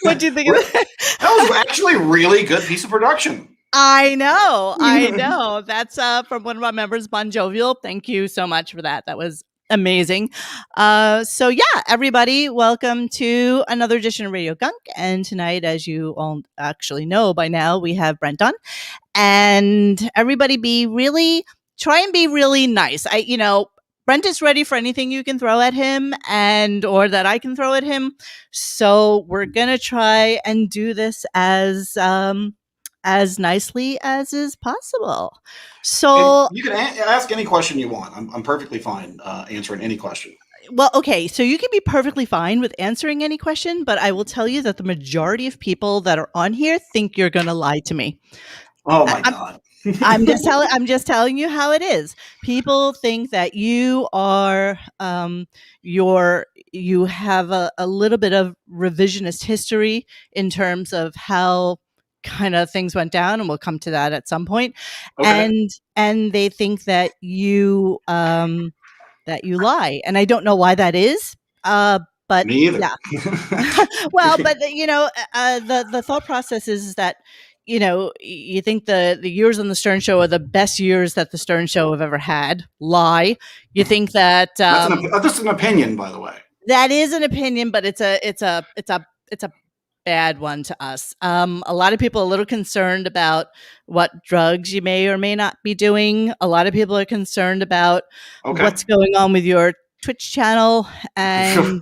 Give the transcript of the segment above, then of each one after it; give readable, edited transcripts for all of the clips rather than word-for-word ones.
What do you think of that? That was actually a really good piece of production. I know. That's from one of our members, Bon Jovial. Thank you so much for that. That was amazing. So yeah, everybody, welcome to another edition of Radio Gunk. And tonight, as you all actually know by now, we have Brent on. And everybody try and be really nice. Brent is ready for anything you can throw at him or that I can throw at him. So we're gonna try and do this as nicely as is possible. And So, you can ask any question you want. I'm perfectly fine answering any question. well, okay, so you can be perfectly fine with answering any question, but I will tell you that the majority of people that are on here think you're going to lie to me. Oh I- my I'm, God. I'm just telling you how it is. People think that you are you have a little bit of revisionist history in terms of how kind of things went down, and we'll come to that at some point. Okay. And they think that you lie, and I don't know why that is. But Me either. yeah, well, but the thought process is that you think the years on the Stern Show are the best years that the Stern Show have ever had. Lie. You think that That's an opinion, by the way. that is an opinion, but it's a bad one to us. A lot of people are a little concerned about what drugs you may or may not be doing. A lot of people are concerned about what's going on with your Twitch channel and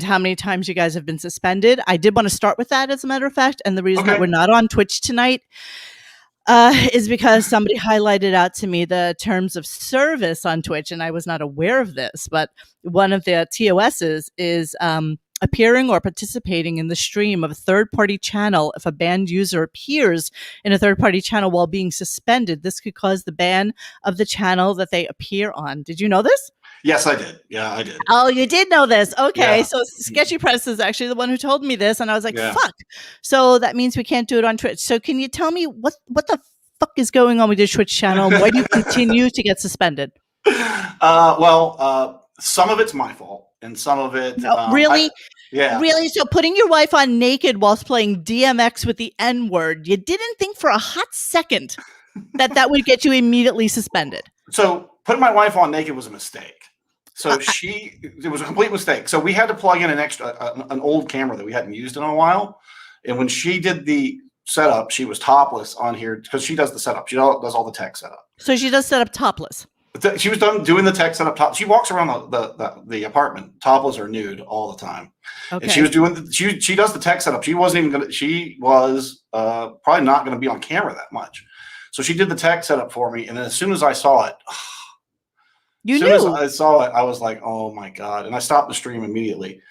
how many times you guys have been suspended. I did want to start with that, as a matter of fact. And the reason that we're not on Twitch tonight is because somebody highlighted out to me the terms of service on Twitch, and I was not aware of this. But one of the TOSs is appearing or participating in the stream of a third-party channel. If a banned user appears in a third-party channel while being suspended, this could cause the ban of the channel that they appear on. Did you know this? Yes, I did. Yeah, I did. Oh, you did know this. Okay. Yeah. So Sketchy Press is actually the one who told me this. And I was like, fuck. So that means we can't do it on Twitch. So can you tell me what the fuck is going on with your Twitch channel? Why do you continue to get suspended? Some of it's my fault. And some of it... really? Yeah. Really? So putting your wife on naked whilst playing DMX with the N-word, you didn't think for a hot second that would get you immediately suspended? So putting my wife on naked was a mistake. So it was a complete mistake. So we had to plug in an old camera that we hadn't used in a while. And when she did the setup, she was topless on here because she does the setup. She does all the tech setup. So she does set up topless. She was done doing the tech setup top. She walks around the apartment topless or nude all the time. Okay. And she was doing she does the tech setup. She wasn't even gonna. She was probably not going to be on camera that much. So she did the tech setup for me. And then as soon as I saw it. As soon as I saw it, I was like, "Oh my God!" And I stopped the stream immediately.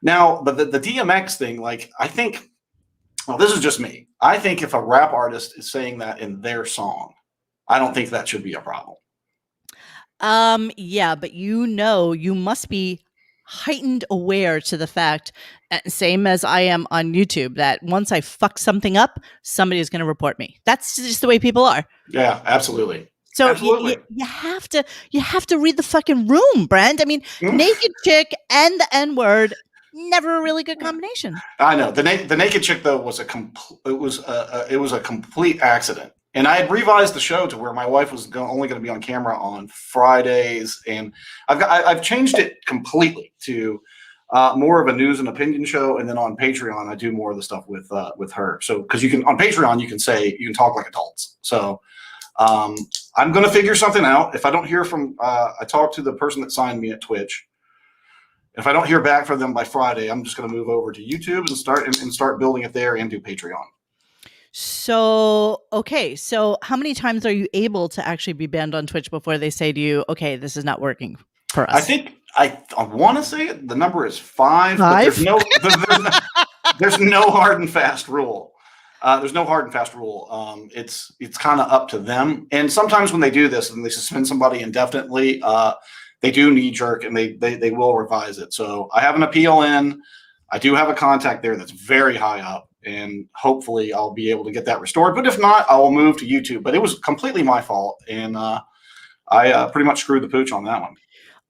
Now, the DMX thing, like, I think, well, this is just me. I think if a rap artist is saying that in their song, I don't think that should be a problem. Yeah, but you must be heightened aware to the fact, same as I am on YouTube, that once I fuck something up, somebody is going to report me. That's just the way people are. Yeah, absolutely. So you have to read the fucking room, Brent. I mean, naked chick and the N-word, never a really good combination. I know. The naked chick though was it was a complete accident. And I had revised the show to where my wife was only going to be on camera on Fridays, and I've changed it completely to more of a news and opinion show. And then on Patreon, I do more of the stuff with her. So because on Patreon you can talk like adults. So. I'm going to figure something out. If I don't hear from, I talked to the person that signed me at Twitch. If I don't hear back from them by Friday, I'm just going to move over to YouTube and start building it there and do Patreon. So, okay. So how many times are you able to actually be banned on Twitch before they say to you, okay, this is not working for us? I think I want to say the number is 5, but there's no hard and fast rule. There's no hard and fast rule. It's kind of up to them. And sometimes when they do this and they suspend somebody indefinitely, they do knee jerk and they will revise it. So I have an appeal in. I do have a contact there that's very high up, and hopefully I'll be able to get that restored. But if not, I will move to YouTube. But it was completely my fault, and I pretty much screwed the pooch on that one.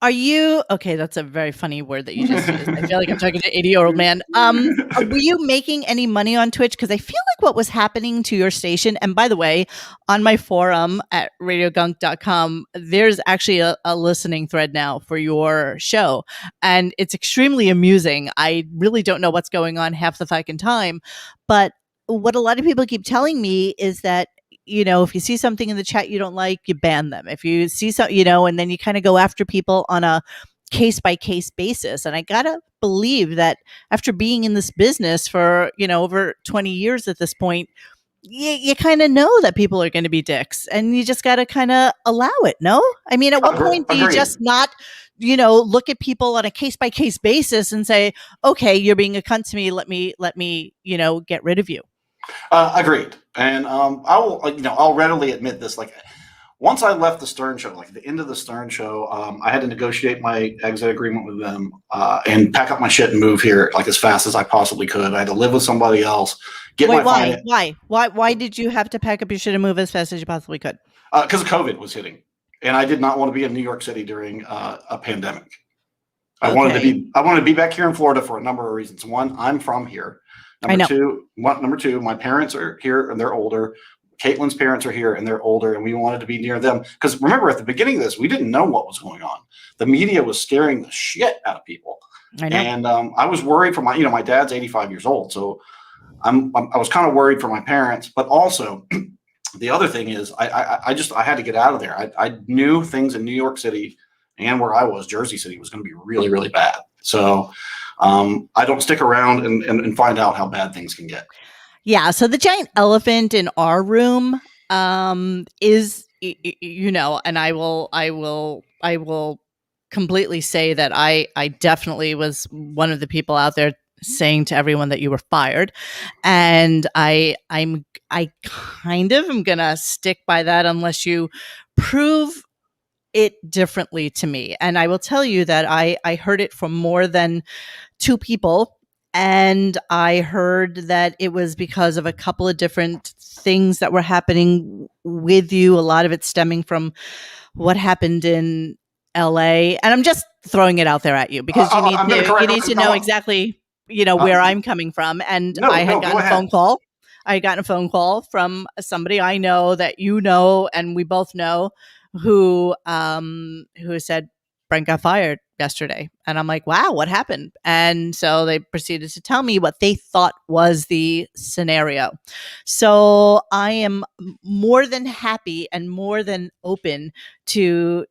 Are you okay? That's a very funny word that you just used. I feel like I'm talking to an 80-year-old man. Were you making any money on Twitch? Because I feel like what was happening to your station, and by the way, on my forum at radiogunk.com, there's actually a listening thread now for your show, and it's extremely amusing. I really don't know what's going on half the fucking time, but what a lot of people keep telling me is that if you see something in the chat you don't like, you ban them. If you see something, and then you kind of go after people on a case by case basis. And I gotta believe that after being in this business for, over 20 years at this point, you kind of know that people are going to be dicks and you just got to kind of allow it. No, I mean, at what point do you just not, look at people on a case by case basis and say, okay, you're being a cunt to me. Let me, get rid of you. Agreed. And I'll readily admit this. Like, once I left the Stern Show, like at the end of the Stern Show, I had to negotiate my exit agreement with them and pack up my shit and move here like as fast as I possibly could. I had to live with somebody else. Why did you have to pack up your shit and move as fast as you possibly could? Because COVID was hitting, and I did not want to be in New York City during a pandemic. I wanted to be back here in Florida for a number of reasons. One, I'm from here. Number two, my parents are here and they're older. Caitlin's parents are here and they're older, and we wanted to be near them. Because remember, at the beginning of this, we didn't know what was going on. The media was scaring the shit out of people. I know. And I was worried for my dad's 85 years old. So I was kind of worried for my parents, but also the other thing is I had to get out of there. I knew things in New York City and where I was, Jersey City, was going to be really, really bad. So I don't stick around and find out how bad things can get. Yeah. So the giant elephant in our room is, and I will completely say that I definitely was one of the people out there saying to everyone that you were fired, and I kind of am gonna stick by that unless you prove it differently to me. And I will tell you that I heard it from more than two people. And I heard that it was because of a couple of different things that were happening with you. A lot of it stemming from what happened in LA. And I'm just throwing it out there at you because you need to know exactly, where I'm coming from. And I had gotten a phone call. I had gotten a phone call from somebody I know that you know, and we both know, who said Brent got fired yesterday. And I'm like, wow, what happened? And so they proceeded to tell me what they thought was the scenario. So I am more than happy and more than open to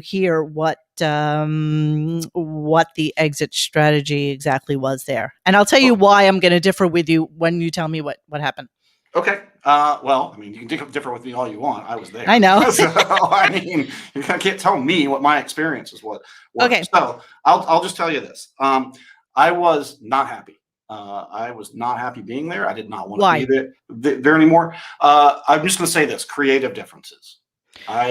hear what the exit strategy exactly was there. And I'll tell you why I'm going to differ with you when you tell me what happened. Okay. Well, I mean, you can differ with me all you want. I was there. I know. So, I mean, you can't tell me what my experience is. Okay. So I'll just tell you this. I was not happy. I was not happy being there. I did not want to be there anymore. I'm just going to say this: creative differences.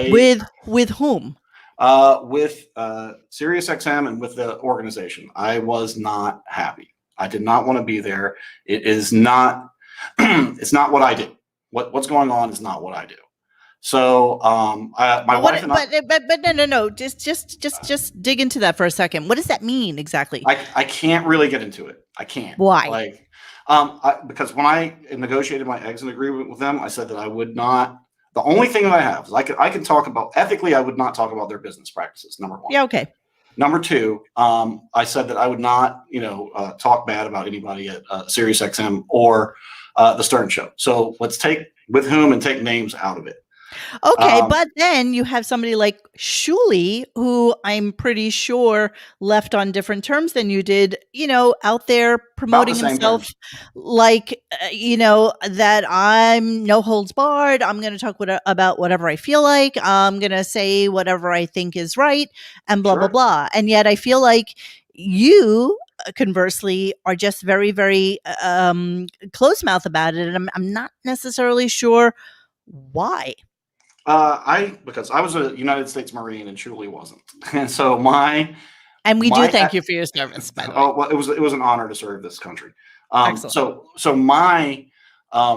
With whom? With SiriusXM and with the organization. I was not happy. I did not want to be there. It is not. It's not what I do. What's going on is not what I do. So my wife and but no. Just dig into that for a second. What does that mean exactly? I can't really get into it. I can't. Why? Because when I negotiated my exit agreement with them, I said that I would not. The only thing that I have is I can talk about ethically. I would not talk about their business practices. Number one. Yeah. Okay. Number two, I said that I would not, talk bad about anybody at SiriusXM or the Stern Show. So let's take with whom and take names out of it. Okay, but then you have somebody like Shuli, who I'm pretty sure left on different terms than you did, out there promoting himself like, that I'm no holds barred. I'm going to talk about whatever I feel like. I'm going to say whatever I think is right and blah, blah, blah. And yet I feel like you conversely are just very, very close mouth about it. And I'm not necessarily sure why. Because I was a United States Marine and Shuli wasn't. And so we do thank you for your service, by the way. Oh, well, it was an honor to serve this country. So my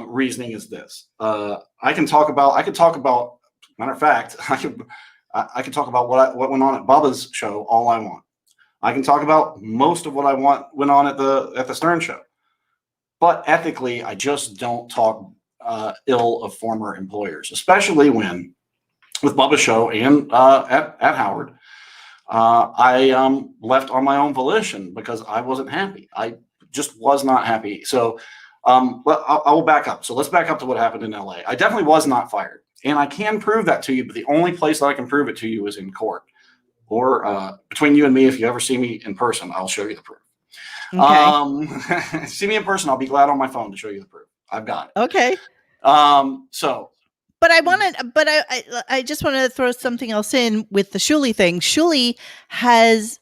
reasoning is this. I could talk about, matter of fact, I can talk about what went on at Bubba's show all I want. I can talk about most of what went on at the Stern show. But ethically, I just don't talk ill of former employers, especially when with Bubba's show and at Howard, I left on my own volition because I wasn't happy. I just was not happy. So I will back up. So let's back up to what happened in LA. I definitely was not fired. And I can prove that to you, but the only place that I can prove it to you is in court. Or between you and me, if you ever see me in person, I'll show you the proof. Okay. See me in person, I'll be glad on my phone to show you the proof. I've got it. Okay. So but I just want to throw something else in with the Shuli thing. Shuli has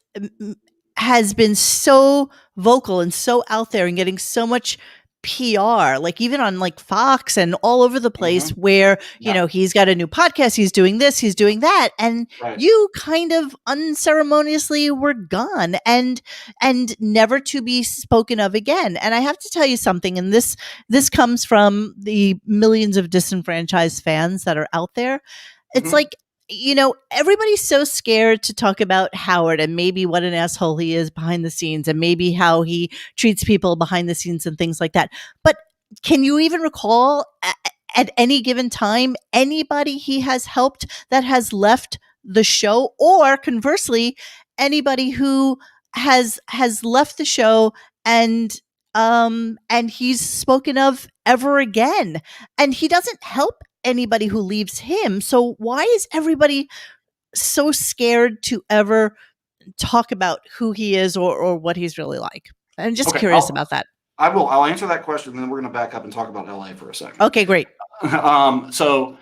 been so vocal and so out there and getting so much PR, like even on like Fox and all over the place, where you know he's got a new podcast, he's doing this, he's doing that, and you kind of unceremoniously were gone and never to be spoken of again. And I have to tell you something, and this comes from the millions of disenfranchised fans that are out there. It's like, you know, everybody's so scared to talk about Howard and maybe what an asshole he is behind the scenes and maybe how he treats people behind the scenes and things like that. But can you even recall at any given time anybody he has helped that has left the show, or conversely, anybody who has left the show and he's spoken of ever again? And he doesn't help anybody who leaves him. So why is everybody so scared to ever talk about who he is or what he's really like? I'm just curious about that. I'll answer that question, and then we're going to back up and talk about LA for a second. Okay, great. So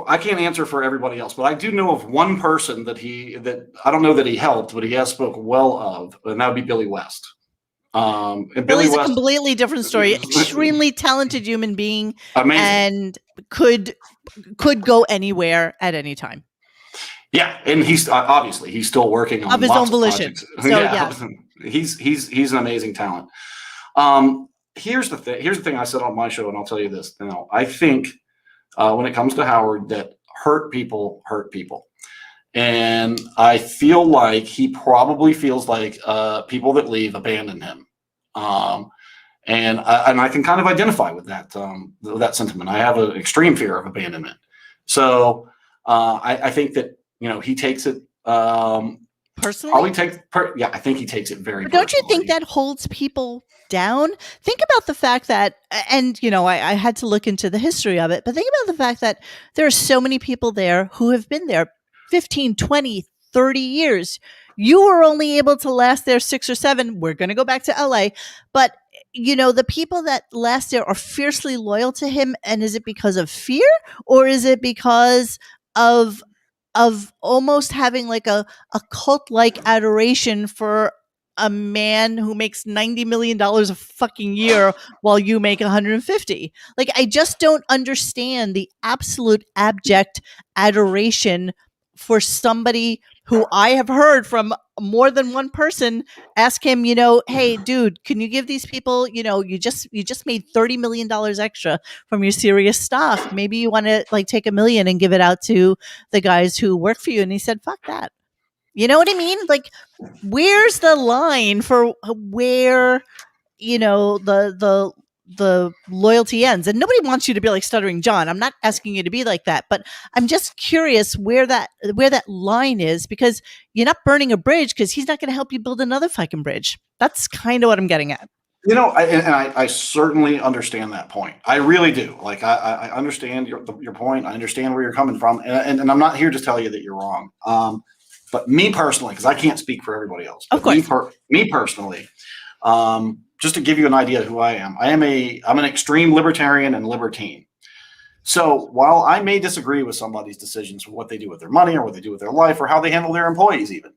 I can't answer for everybody else, but I do know of one person that I don't know that he helped, but he has spoken well of, and that would be Billy West. And Billy's a completely different story. Extremely talented human being, amazing, and could go anywhere at any time. Yeah, and he's obviously he's still working on of his own volition. So yeah, he's an amazing talent. Here's the thing I said on my show, and I'll tell you this now. I think when it comes to Howard, that hurt people, and I feel like he probably feels like people that leave abandon him. And I can kind of identify with that sentiment. I have an extreme fear of abandonment. So I think that, you know, he takes it personally. I think he takes it very. But don't you think that holds people down? Think about the fact that, and you know, I had to look into the history of it, but think about the fact that there are so many people there who have been there 15, 20, 30 years. You were only able to last there 6 or 7. We're going to go back to LA. But, you know, the people that last there are fiercely loyal to him. And is it because of fear, or is it because of almost having like a cult-like adoration for a man who makes $90 million a fucking year while you make 150? Like, I just don't understand the absolute abject adoration for somebody who I have heard from more than one person ask him, you know, hey, dude, can you give these people, you know, you just made $30 million extra from your serious stuff. Maybe you want to like take $1 million and give it out to the guys who work for you. And he said, fuck that. You know what I mean? Like, where's the line for where, you know, the loyalty ends? And nobody wants you to be like Stuttering John. I'm not asking you to be like that, but I'm just curious where that line is, because you're not burning a bridge because he's not going to help you build another fucking bridge. That's kind of what I'm getting at. You know, I certainly understand that point. I really do. Like, I understand your point. I understand where you're coming from, and I'm not here to tell you that you're wrong. But me personally, because I can't speak for everybody else. Of course. Me personally, just to give you an idea of who I am, I'm an extreme libertarian and libertine. So while I may disagree with somebody's decisions for what they do with their money or what they do with their life or how they handle their employees even,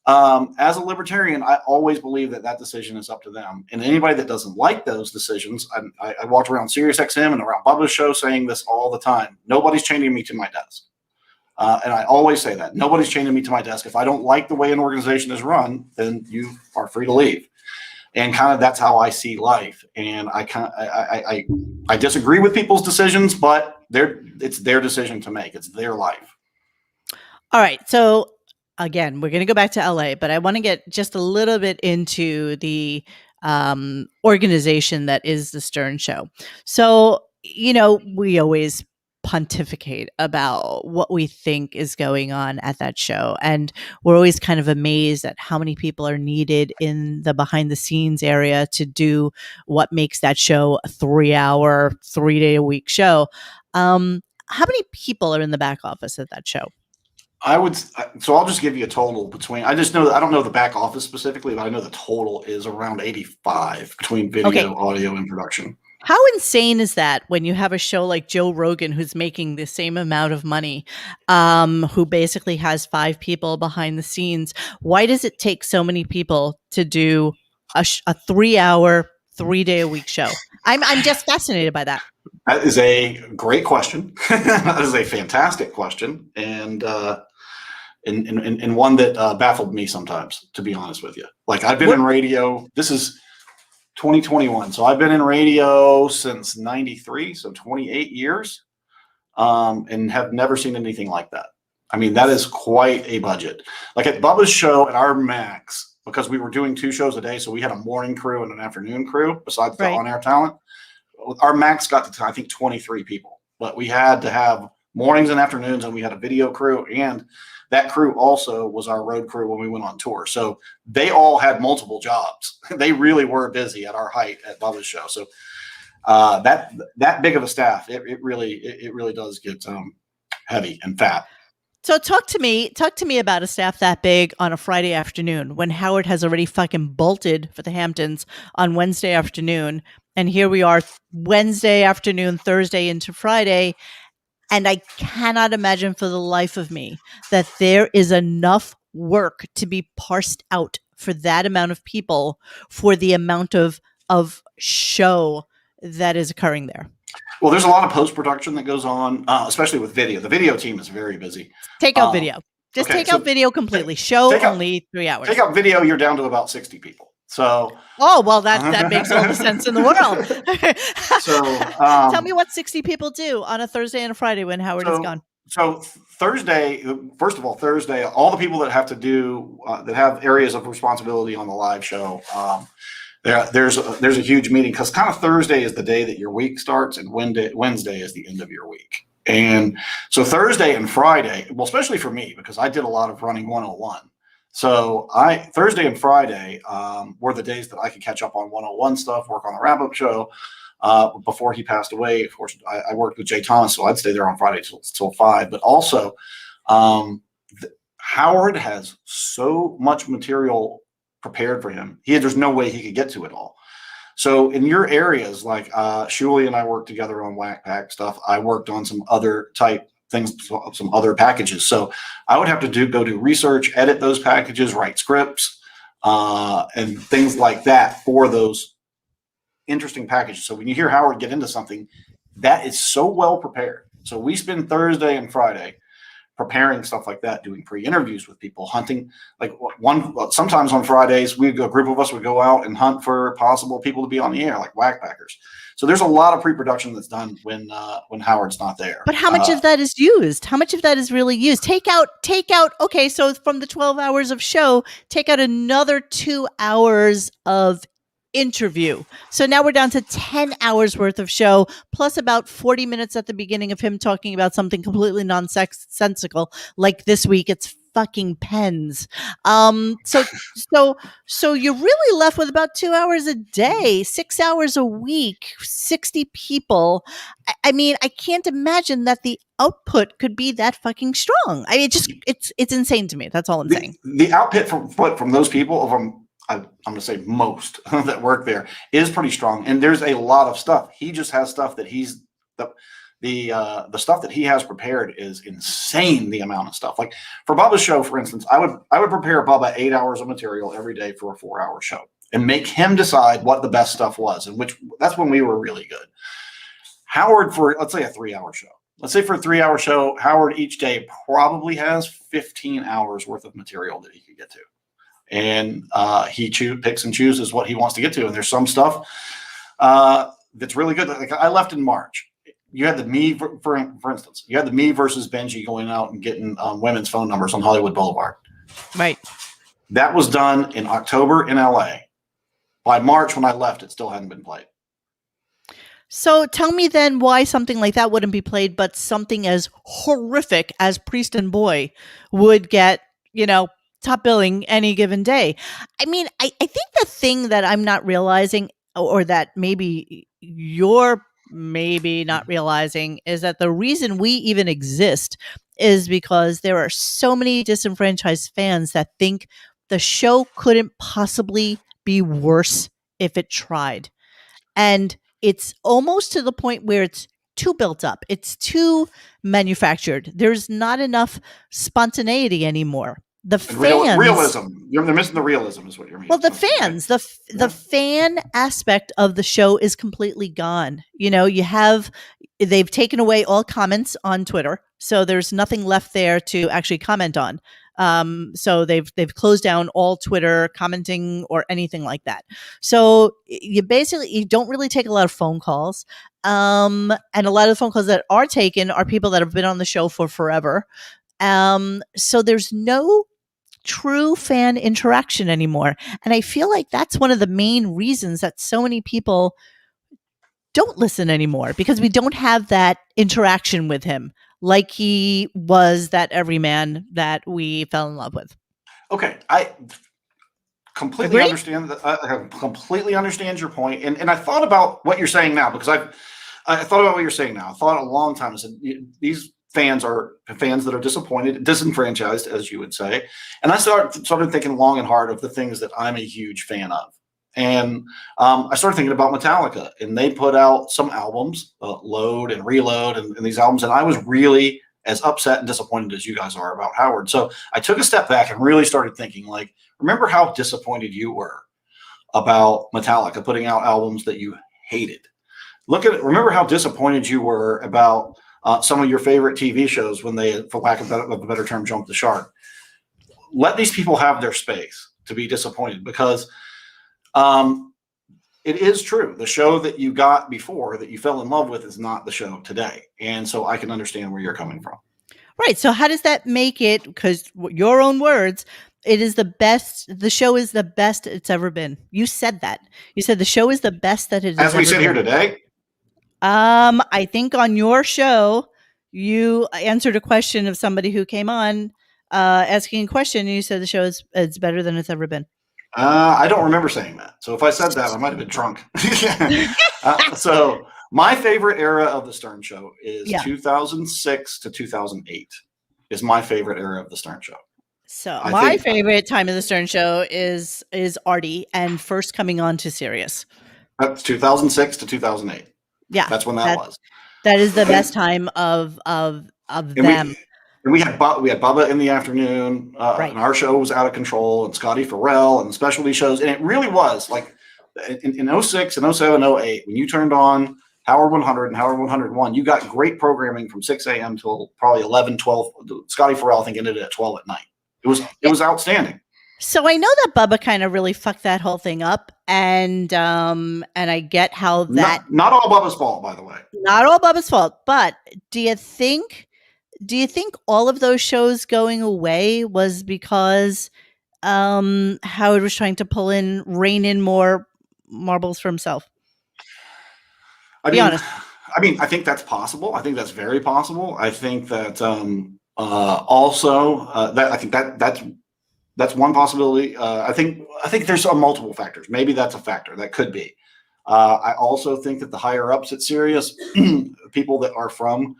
as a libertarian, I always believe that decision is up to them. And anybody that doesn't like those decisions, I walked around SiriusXM and around Bubba's show saying this all the time. Nobody's chaining me to my desk. And I always say that. Nobody's chaining me to my desk. If I don't like the way an organization is run, then you are free to leave. And kind of that's how I see life. And I disagree with people's decisions, but it's their decision to make. It's their life. All right. So again, we're going to go back to LA, but I want to get just a little bit into the organization that is the Stern Show. So, we always pontificate about what we think is going on at that show. And we're always kind of amazed at how many people are needed in the behind the scenes area to do what makes that show a 3-hour, 3-day a week show. How many people are in the back office at that show? So I'll just give you a total between. I just know that I don't know the back office specifically, but I know the total is around 85 between Okay. video, audio, and production. How insane is that when you have a show like Joe Rogan, who's making the same amount of money, who basically has 5 people behind the scenes? Why does it take so many people to do a 3-hour, 3-day a week show? I'm just fascinated by that. That is a great question. That is a fantastic question, and one that baffled me sometimes, to be honest with you. Like, I've been in radio. This is 2021, so I've been in radio since '93, so 28 years, and have never seen anything like that. I mean, that is quite a budget. Like at Bubba's show, at our max, because we were doing 2 shows a day, so we had a morning crew and an afternoon crew besides the on-air talent. Our max got to, I think, 23 people, but we had to have mornings and afternoons, and we had a video crew, and that crew also was our road crew when we went on tour. So they all had multiple jobs. They really were busy at our height at Bubba's show. So that big of a staff, it really does get heavy and fat. So talk to me about a staff that big on a Friday afternoon when Howard has already fucking bolted for the Hamptons on Wednesday afternoon. And here we are Wednesday afternoon, Thursday into Friday. And I cannot imagine for the life of me that there is enough work to be parsed out for that amount of people for the amount of show that is occurring there. Well, there's a lot of post-production that goes on, especially with video. The video team is very busy. Take out video. Just take out video completely. Show only 3 hours. Take out video, you're down to about 60 people. So, well, that makes all the sense in the world. So, tell me what 60 people do on a Thursday and a Friday when Howard is gone. So Thursday, first of all, Thursday, all the people that have to do that have areas of responsibility on the live show. There's a huge meeting because kind of Thursday is the day that your week starts, and Wednesday is the end of your week. And so Thursday and Friday, well, especially for me, because I did a lot of running 101. So Thursday and Friday were the days that I could catch up on 101 stuff, work on the wrap-up show. Before he passed away, of course, I worked with Jay Thomas, so I'd stay there on Friday till 5. But also, Howard has so much material prepared for him. There's no way he could get to it all. So in your areas, like Shuli and I worked together on Whack Pack stuff. I worked on some other type things, some other packages. So I would have to go do research, edit those packages, write scripts, and things like that for those interesting packages. So when you hear Howard get into something, that is so well prepared. So we spend Thursday and Friday preparing stuff like that, doing pre-interviews with people, hunting. Sometimes on Fridays, a group of us would go out and hunt for possible people to be on the air, like Whack Packers. So there's a lot of pre-production that's done when Howard's not there. But how much of that is used? How much of that is really used? Take out. Okay, so from the 12 hours of show, take out another 2 hours of interview. So now we're down to 10 hours worth of show, plus about 40 minutes at the beginning of him talking about something completely nonsensical. Like this week, it's fucking pens. So you're really left with about 2 hours a day, 6 hours a week, 60 people. I mean, I can't imagine that the output could be that fucking strong. I mean, it's insane to me. That's all I'm saying. The output from those people, I'm going to say most that work there, is pretty strong. And there's a lot of stuff. He just has stuff that the stuff that he has prepared is insane. The amount of stuff, like for Bubba's show, for instance, I would prepare Bubba 8 hours of material every day for a 4-hour show and make him decide what the best stuff was. And that's when we were really good. Howard, for let's say a 3-hour show. Let's say for a 3-hour show, Howard each day probably has 15 hours worth of material that he could get to. And he picks and chooses what he wants to get to. And there's some stuff that's really good. Like I left in March. you had the me for instance, you had the me versus Benji going out and getting women's phone numbers on Hollywood Boulevard. Right. That was done in October in LA. By March, when I left, it still hadn't been played. So tell me then why something like that wouldn't be played, but something as horrific as Priest and Boy would get, top billing any given day. I mean, I think the thing that I'm not realizing, or that maybe you're maybe not realizing, is that the reason we even exist is because there are so many disenfranchised fans that think the show couldn't possibly be worse if it tried. And it's almost to the point where it's too built up. It's too manufactured. There's not enough spontaneity anymore. The fans, realism. They're missing the realism, is what you're meaning. Well, the fans, the fan aspect of the show is completely gone. They've taken away all comments on Twitter, so there's nothing left there to actually comment on. So they've closed down all Twitter commenting or anything like that. So you don't really take a lot of phone calls. And a lot of the phone calls that are taken are people that have been on the show for forever. So there's no true fan interaction anymore. And I feel like that's one of the main reasons that so many people don't listen anymore, because we don't have that interaction with him like he was that everyman that we fell in love with. Okay, I completely understand that. I completely understand your point, and I thought about what you're saying now, because I thought about what you're saying now. I thought a long time. I said these fans are fans that are disappointed, disenfranchised, as you would say, and I started thinking long and hard of the things that I'm a huge fan of. And I started thinking about Metallica, and they put out some albums, Load and Reload, and these albums, and I was really as upset and disappointed as you guys are about Howard. So I took a step back and really started thinking, like, remember how disappointed you were about Metallica putting out albums that you hated. Remember how disappointed you were about some of your favorite TV shows when they, for lack of a better term, jumped the shark. Let these people have their space to be disappointed, because it is true. The show that you got before, that you fell in love with, is not the show today. And so I can understand where you're coming from. Right. So how does that make it, because your own words, it is the best, the show is the best it's ever been. You said that. You said the show is the best that it has ever been. As we sit here today? I think on your show, you answered a question of somebody who came on asking a question, and you said the show is better than it's ever been. I don't remember saying that. So if I said that, I might have been drunk. So my favorite era of the Stern Show is 2006 to 2008 is my favorite era of the Stern Show. So my favorite time of the Stern Show is Artie and first coming on to Sirius. That's 2006 to 2008. Yeah. That's when that was. That is the best time of them. And we had Bubba in the afternoon, right. And our show was out of control, and Scotty Farrell and the specialty shows. And it really was like in 06 and 07, 08, when you turned on Howard 100 and Howard 101, you got great programming from 6 a.m. till probably 11, 12. Scotty Farrell, I think, ended at 12 at night. It was outstanding. So I know that Bubba kind of really fucked that whole thing up, and I get how that not all Bubba's fault, by the way. Not all Bubba's fault, but do you think all of those shows going away was because Howard was trying to rein in more marbles for himself? Be honest. I mean, I think that's possible. I think that's very possible. I think that also that I think that's one possibility. I think there's multiple factors. Maybe that's a factor. That could be. I also think that the higher ups at Sirius, people that are from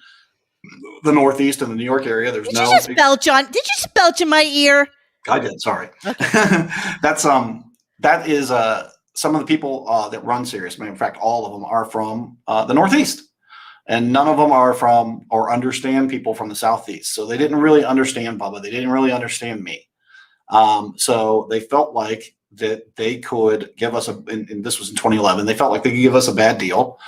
the Northeast and the New York area, Did you just belch in my ear? I did. Sorry. Okay. That is some of the people that run Sirius. In fact, all of them are from the Northeast, and none of them are from or understand people from the Southeast. So they didn't really understand Bubba. They didn't really understand me. So they felt like that they could give us and this was in 2011, they felt like they could give us a bad deal.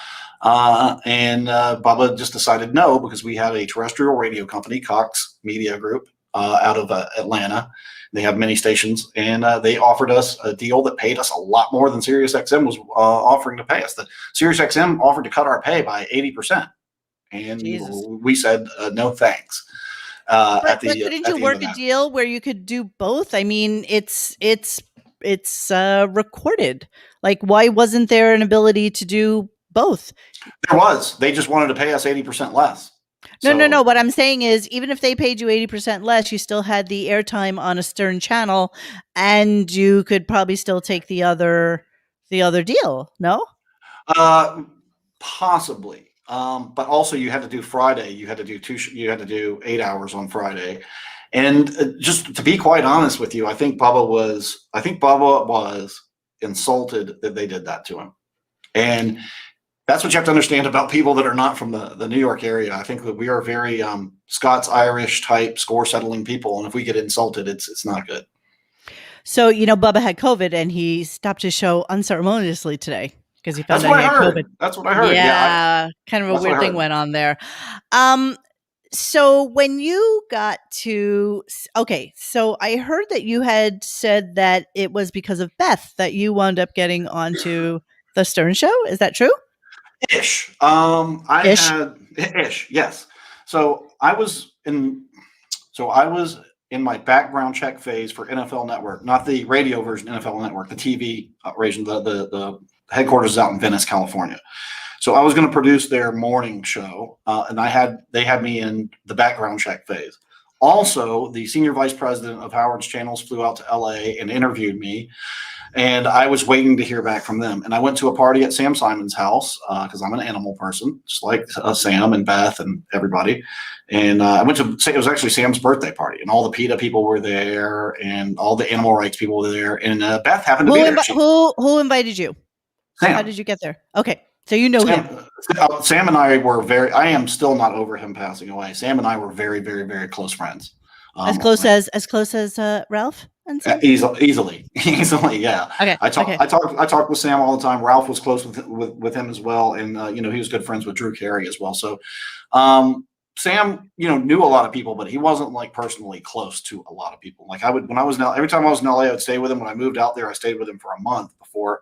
And Bubba just decided no, because we had a terrestrial radio company, Cox Media Group, out of Atlanta. They have many stations, and they offered us a deal that paid us a lot more than SiriusXM was offering to pay us. The SiriusXM offered to cut our pay by 80%. and Jesus. we said no thanks. But couldn't At you the end of work a that, deal where you could do both? I mean, it's recorded. Like, why wasn't there an ability to do both? there was. They just wanted to pay us 80% less. No. So What I'm saying is, even if they paid you 80% less, you still had the airtime on a Stern channel, and you could probably still take the other deal. No. Uh, possibly. But also you had to do Friday. You had to do you had to do 8 hours on Friday. And just to be quite honest with you, I think Bubba was insulted that they did that to him. And that's what you have to understand about people that are not from the New York area. I think that we are very Scots Irish type score settling people. And if we get insulted, it's not good. So, Bubba had COVID and he stopped his show unceremoniously today because he That's found out what he I had COVID. heard. That's what I heard. Yeah, kind of a That's what weird I thing heard. went on there. Um, so when you got to, okay, so I heard that you had said that it was because of Beth that you wound up getting onto the Stern Show. Is that true? Ish. I Ish. had ish. Yes. So I was in. So I was in my background check phase for NFL Network, not the radio version NFL Network, the TV version. The headquarters is out in Venice, California. So I was going to produce their morning show, and they had me in the background check phase. Also, the senior vice president of Howard's Channels flew out to LA and interviewed me, and I was waiting to hear back from them. And I went to a party at Sam Simon's house because I'm an animal person, just like Sam and Beth and everybody. And I went to it was actually Sam's birthday party, and all the PETA people were there, and all the animal rights people were there, and Beth happened to be there. Who invited you? Sam. How did you get there? Okay, so you know Sam, him. Sam and I were very. I am still not over him passing away. Sam and I were very, very, very close friends. As close as Ralph and Sam. Easily, yeah. Okay. I talked with Sam all the time. Ralph was close with him as well, and he was good friends with Drew Carey as well. So, Sam, knew a lot of people, but he wasn't like personally close to a lot of people. Like when I was in LA, every time I was in LA, I would stay with him. When I moved out there, I stayed with him for a month before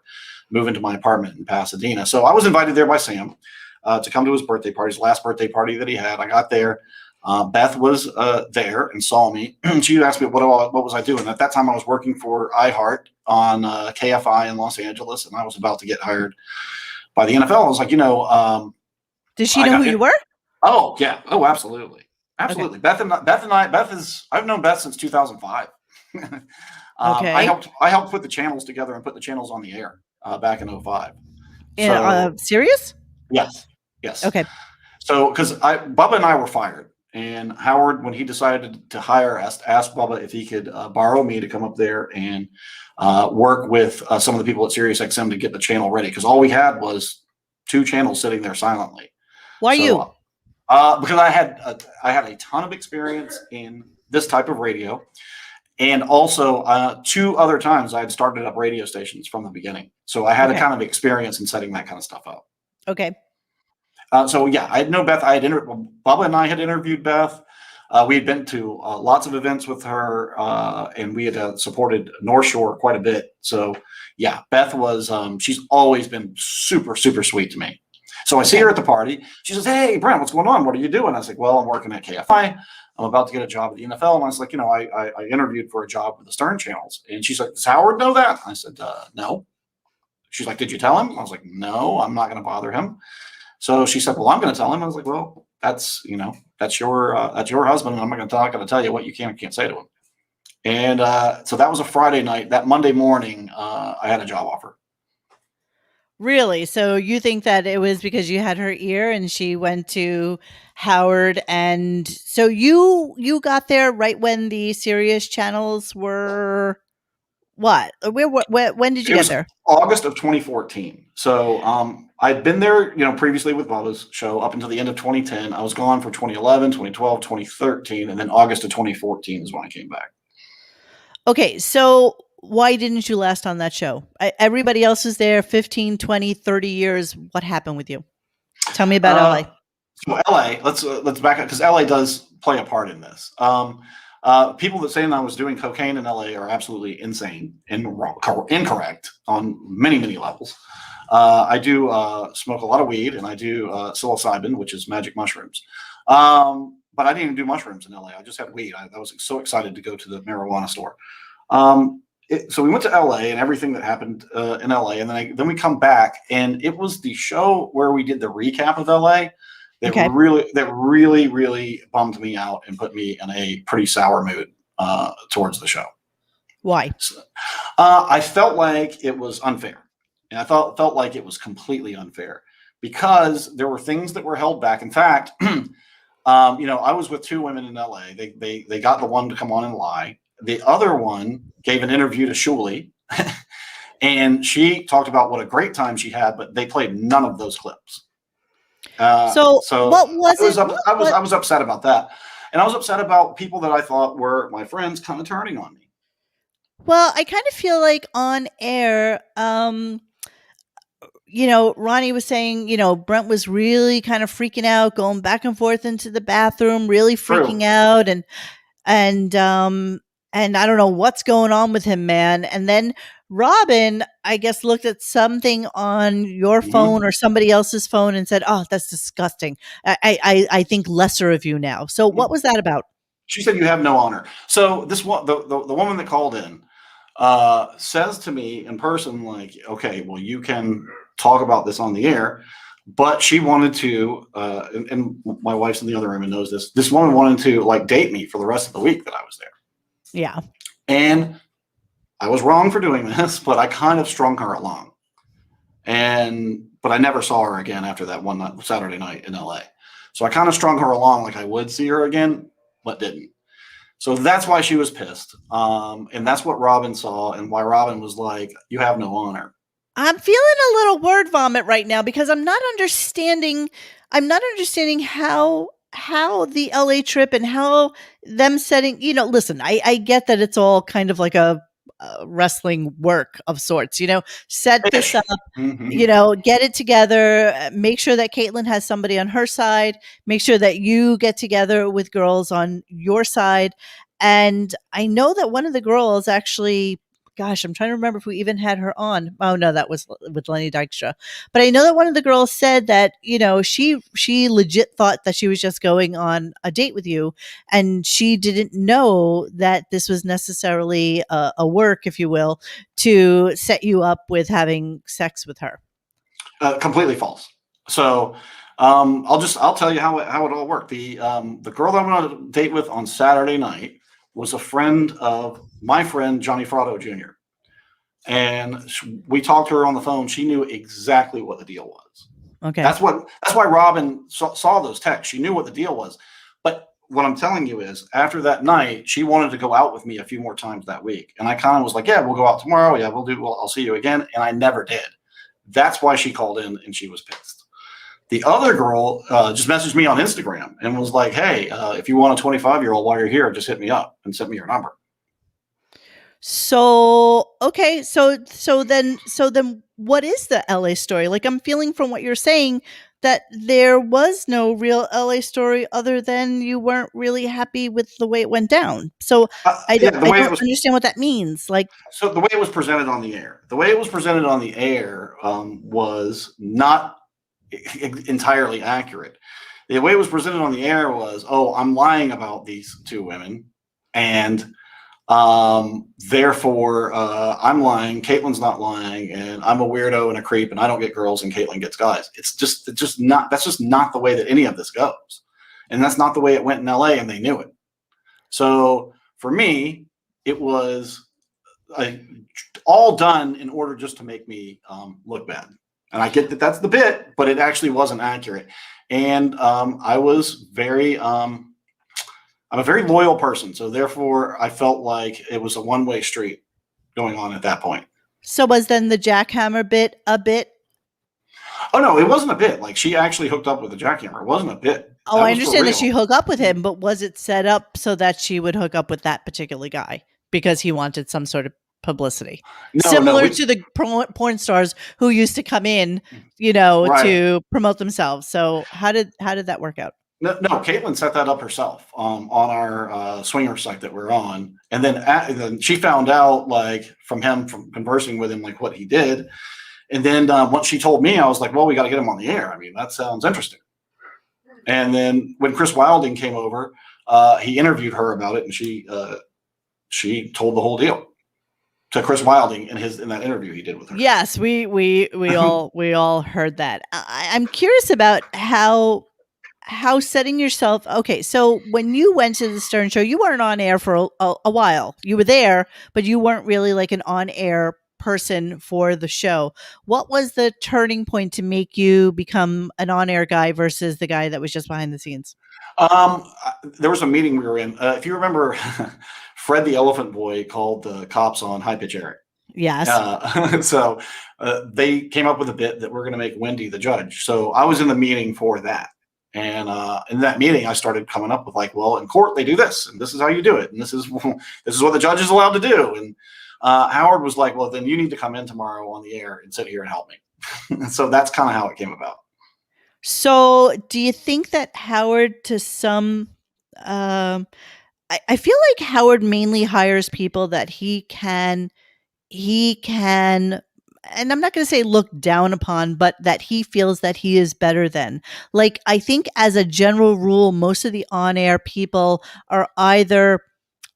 moving to my apartment in Pasadena. So I was invited there by Sam to come to his birthday party, his last birthday party that he had. I got there. Beth was there and saw me. She asked me what was I doing. At that time, I was working for iHeart on KFI in Los Angeles, and I was about to get hired by the NFL. I was like, did she know who you were? Oh yeah. Oh, absolutely. Okay. Beth and I. I've known Beth since 2005. Okay. I helped put the channels together and put the channels on the air back in 2005. Serious? Yes. Okay. So, because Bubba and I were fired, and Howard, when he decided to hire us, asked Bubba if he could borrow me to come up there and work with some of the people at SiriusXM to get the channel ready. Because all we had was 2 channels sitting there silently. Why you? Because I had a ton of experience in this type of radio. And also 2 other times I had started up radio stations from the beginning. So I had a kind of experience in setting that kind of stuff up. Okay. So yeah, I had known Beth. Bubba and I had interviewed Beth. We had been to lots of events with her, and we had supported North Shore quite a bit. So yeah, Beth was, she's always been super, super sweet to me. So I see her at the party. She says, "Hey, Brent, what's going on? What are you doing?" I was like, "Well, I'm working at KFI. I'm about to get a job at the NFL." And I was like, I interviewed for a job with the Stern channels. And she's like, "Does Howard know that?" I said, "No." She's like, "Did you tell him?" I was like, "No, I'm not going to bother him." So she said, "Well, I'm going to tell him." I was like, "Well, that's your husband, and I'm not going to tell you what you can and can't say to him." And so that was a Friday night. That Monday morning, I had a job offer. Really? So you think that it was because you had her ear and she went to Howard, and so you got there right when the Sirius channels were what? When did you get there? August of 2014. So I'd been there, previously with Bubba's show up until the end of 2010. I was gone for 2011, 2012, 2013, and then August of 2014 is when I came back. Okay, so why didn't you last on that show? Everybody else is there 15, 20, 30 years. What happened with you? Tell me about LA. So LA, let's back up because LA does play a part in this. People that say that I was doing cocaine in LA are absolutely insane and incorrect on many, many levels. I do smoke a lot of weed, and I do psilocybin, which is magic mushrooms. But I didn't even do mushrooms in LA. I just had weed. I was so excited to go to the marijuana store. So we went to LA and everything that happened in LA, and then we come back, and it was the show where we did the recap of LA that Okay. really bummed me out and put me in a pretty sour mood towards the show. Why? So, I felt like it was unfair, and I felt like it was completely unfair because there were things that were held back. In fact, I was with two women in LA. They got the one to come on and lie. The other one gave an interview to Shuli, and she talked about what a great time she had, but they played none of those clips. So what was it? I was upset about that, and I was upset about people that I thought were my friends kind of turning on me. Well, I kind of feel like on air, Ronnie was saying, Brent was really kind of freaking out, going back and forth into the bathroom, really freaking out, and I don't know what's going on with him, man. And then Robin, I guess, looked at something on your phone or somebody else's phone and said, "Oh, that's disgusting. I think lesser of you now." So what was that about? She said, "You have no honor." So this one, the woman that called in, says to me in person, like, "Okay, well, you can talk about this on the air," but she wanted to, and my wife's in the other room and knows this. This woman wanted to like date me for the rest of the week that I was there. Yeah, and I was wrong for doing this, but I kind of strung her along, but I never saw her again after that one night, Saturday night in LA. So I kind of strung her along like I would see her again, but didn't. So that's why she was pissed. And that's what Robin saw, and why Robin was like, "You have no honor." I'm feeling a little word vomit right now because I'm not understanding how the LA trip and how them setting, listen, I get that it's all kind of like a wrestling work of sorts, set this up, get it together, make sure that Caitlin has somebody on her side, make sure that you get together with girls on your side. And I know that one of the girls actually, gosh, I'm trying to remember if we even had her on. Oh no, that was with Lenny Dykstra. But I know that one of the girls said that, she legit thought that she was just going on a date with you, and she didn't know that this was necessarily a work, if you will, to set you up with having sex with her. Completely false. So I'll tell you how it all worked. The girl that I went on a date with on Saturday night was a friend of my friend Johnny Fratto Jr. And we talked to her on the phone. She knew exactly what the deal was. Okay. That's why Robin saw those texts. She knew what the deal was. But what I'm telling you is, after that night, she wanted to go out with me a few more times that week. And I kind of was like, "Yeah, we'll go out tomorrow. Yeah, I'll see you again." And I never did. That's why she called in and she was pissed. The other girl just messaged me on Instagram and was like, "Hey, if you want a 25-year-old while you're here, just hit me up and send me your number." So, okay. So then what is the LA story? Like, I'm feeling from what you're saying that there was no real LA story other than you weren't really happy with the way it went down. So I don't understand what that means. Like, so the way it was presented on the air, was not entirely accurate. The way it was presented on the air was, "Oh, I'm lying about these two women, and therefore I'm lying. Caitlin's not lying, and I'm a weirdo and a creep, and I don't get girls, and Caitlin gets guys." It's just not. That's just not the way that any of this goes, and that's not the way it went in LA, and they knew it. So for me, it was all done in order just to make me look bad. And I get that that's the bit, but it actually wasn't accurate. And I was I'm a very loyal person. So therefore, I felt like it was a one-way street going on at that point. So was then the jackhammer bit a bit? Oh, no, it wasn't a bit. Like, she actually hooked up with the jackhammer. It wasn't a bit. Oh, I understand that she hooked up with him, but was it set up so that she would hook up with that particular guy because he wanted some sort of publicity? Similar to the porn stars who used to come in, to promote themselves. So how did that work out? No, Caitlin set that up herself on our swinger site that we're on. And then she found out, like, from conversing with him, like, what he did. And then once she told me, I was like, well, we got to get him on the air. I mean, that sounds interesting. And then when Chris Wilding came over, he interviewed her about it, and she told the whole deal to Chris Wilding in that interview he did with her. Yes, we all heard that. I'm curious about how setting yourself. Okay, so when you went to the Stern Show, you weren't on air for a while. You were there, but you weren't really like an on air person for the show. What was the turning point to make you become an on air guy versus the guy that was just behind the scenes? There was a meeting we were in. If you remember, Fred the Elephant Boy called the cops on High Pitch Eric. Yes. So they came up with a bit that we're going to make Wendy the judge. So I was in the meeting for that. And in that meeting, I started coming up with like, well, in court, they do this, and this is how you do it. And this is what the judge is allowed to do. And Howard was like, well, then you need to come in tomorrow on the air and sit here and help me. So that's kind of how it came about. So do you think that Howard to some, I feel like Howard mainly hires people that he can, and I'm not going to say look down upon, but that he feels that he is better than. Like, I think as a general rule, most of the on-air people are either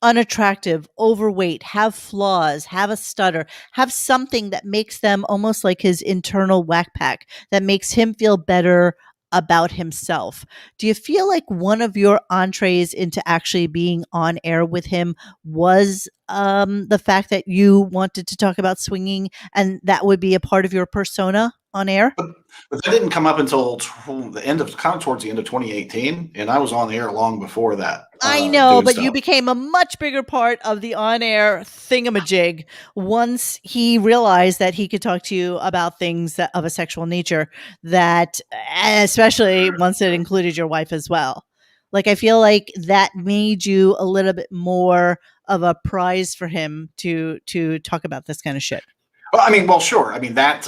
unattractive, overweight, have flaws, have a stutter, have something that makes them almost like his internal whack pack, that makes him feel better about himself. Do you feel like one of your entrees into actually being on air with him was the fact that you wanted to talk about swinging, and that would be a part of your persona on air? But that didn't come up until towards the end of 2018, and I was on the air long before that. I know, but you became a much bigger part of the on-air thingamajig once he realized that he could talk to you about things of a sexual nature, that especially once it included your wife as well. Like, I feel like that made you a little bit more of a prize for him to talk about this kind of shit. Well, I mean, well, sure. I mean, that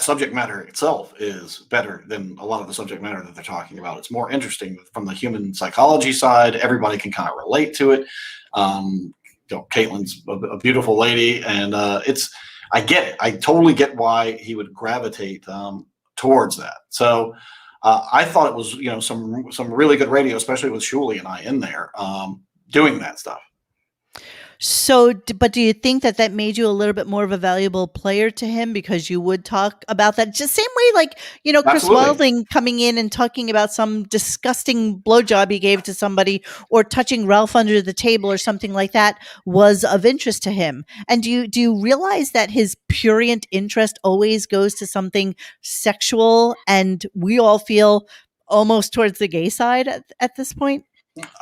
subject matter itself is better than a lot of the subject matter that they're talking about. It's more interesting from the human psychology side. Everybody can kind of relate to it. Caitlin's a beautiful lady, and I get it. I totally get why he would gravitate towards that. So I thought it was, some really good radio, especially with Shuli and I in there doing that stuff. So, but do you think that made you a little bit more of a valuable player to him because you would talk about that just same way, like, Chris Wilding coming in and talking about some disgusting blowjob he gave to somebody, or touching Ralph under the table or something like that was of interest to him? And do you realize that his prurient interest always goes to something sexual, and we all feel almost towards the gay side at this point?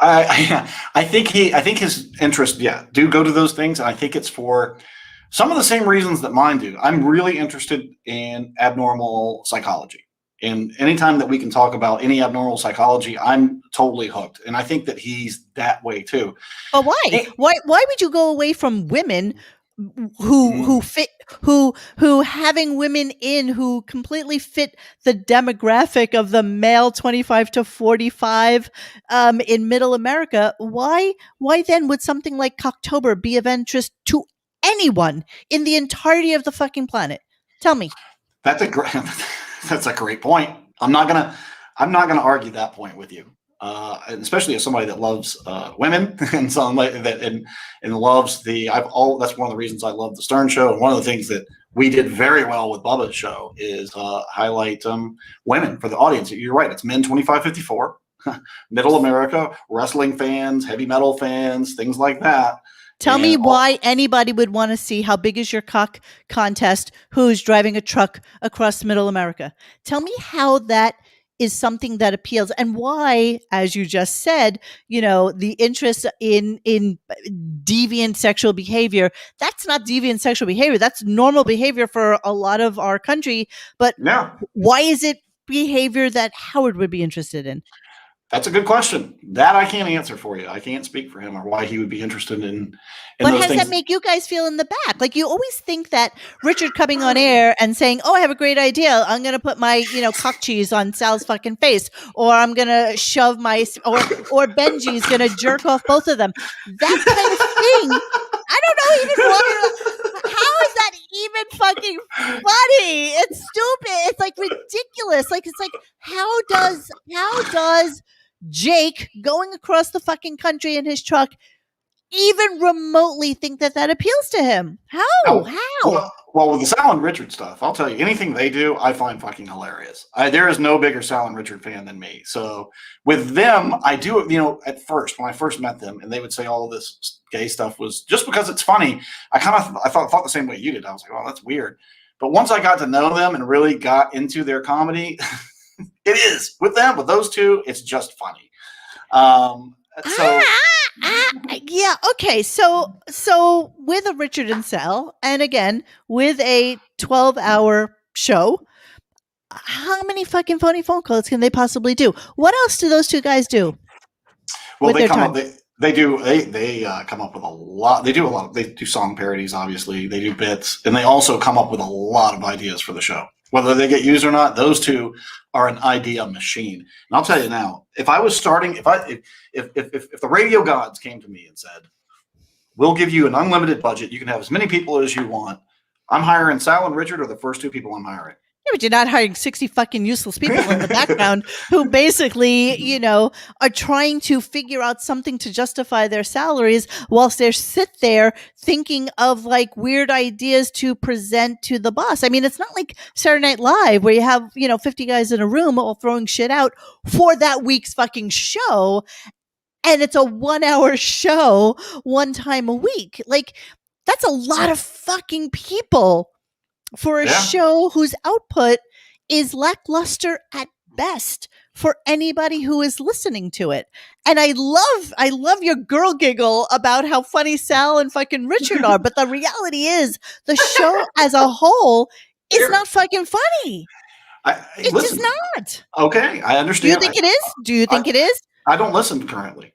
I think his interests, do go to those things, and I think it's for some of the same reasons that mine do. I'm really interested in abnormal psychology, and anytime that we can talk about any abnormal psychology, I'm totally hooked. And I think that he's that way too. But why? Why would you go away from women who fit, who having women in who completely fit the demographic of the male 25 to 45 in middle America? Why then would something like Cocktober be of interest to anyone in the entirety of the fucking planet? Tell me. That's a great point. I'm not gonna argue that point with you. Especially as somebody that loves women and somebody that and loves that's one of the reasons I love the Stern Show. And one of the things that we did very well with Bubba's show is highlight women for the audience. You're right. It's men 25-54, middle America, wrestling fans, heavy metal fans, things like that. Tell me why anybody would want to see How Big Is Your Cock contest, who's driving a truck across middle America. Tell me how that is something that appeals, and why, as you just said, the interest in deviant sexual behavior. That's not deviant sexual behavior. That's normal behavior for a lot of our country. But why is it behavior that Howard would be interested in? That's a good question. That I can't answer for you. I can't speak for him or why he would be interested in But those how does things. that make you guys feel in the back? Like, you always think that Richard coming on air and saying, "Oh, I have a great idea. I'm going to put my, cock cheese on Sal's fucking face, or I'm going to shove my, or Benji's going to jerk off both of them." That kind of thing. I don't know even why. How is that even fucking funny? It's stupid. It's like ridiculous. Like, it's like, how does Jake going across the fucking country in his truck even remotely think that appeals to him? How? How? Well, with the Sal and Richard stuff, I'll tell you, anything they do, I find fucking hilarious. There is no bigger Sal and Richard fan than me. So with them, I do, at first, when I first met them, and they would say all of this gay stuff was just because it's funny. I thought the same way you did. I was like, oh, that's weird. But once I got to know them and really got into their comedy, it is with those two, it's just funny. Yeah. Okay. So with a Richard and Sal, and again with a 12-hour show, how many fucking phony phone calls can they possibly do? What else do those two guys do? Well, they come up. They come up with a lot. They do song parodies, obviously. They do bits, and they also come up with a lot of ideas for the show. Whether they get used or not, those two are an idea machine. And I'll tell you now, if I was starting, if the radio gods came to me and said, "We'll give you an unlimited budget, you can have as many people as you want," I'm hiring Sal and Richard are the first two people I'm hiring. Yeah, but you're not hiring 60 fucking useless people in the background who basically, are trying to figure out something to justify their salaries whilst they sit there thinking of like weird ideas to present to the boss. I mean, it's not like Saturday Night Live where you have, 50 guys in a room all throwing shit out for that week's fucking show. And it's a 1-hour show one time a week. Like, that's a lot of fucking people for a show whose output is lackluster at best for anybody who is listening to it. And I love your girl giggle about how funny Sal and fucking Richard are, but the reality is the show as a whole is not fucking funny. It's just not. Okay, I understand. Do you think it is? Do you think it is? I don't listen currently.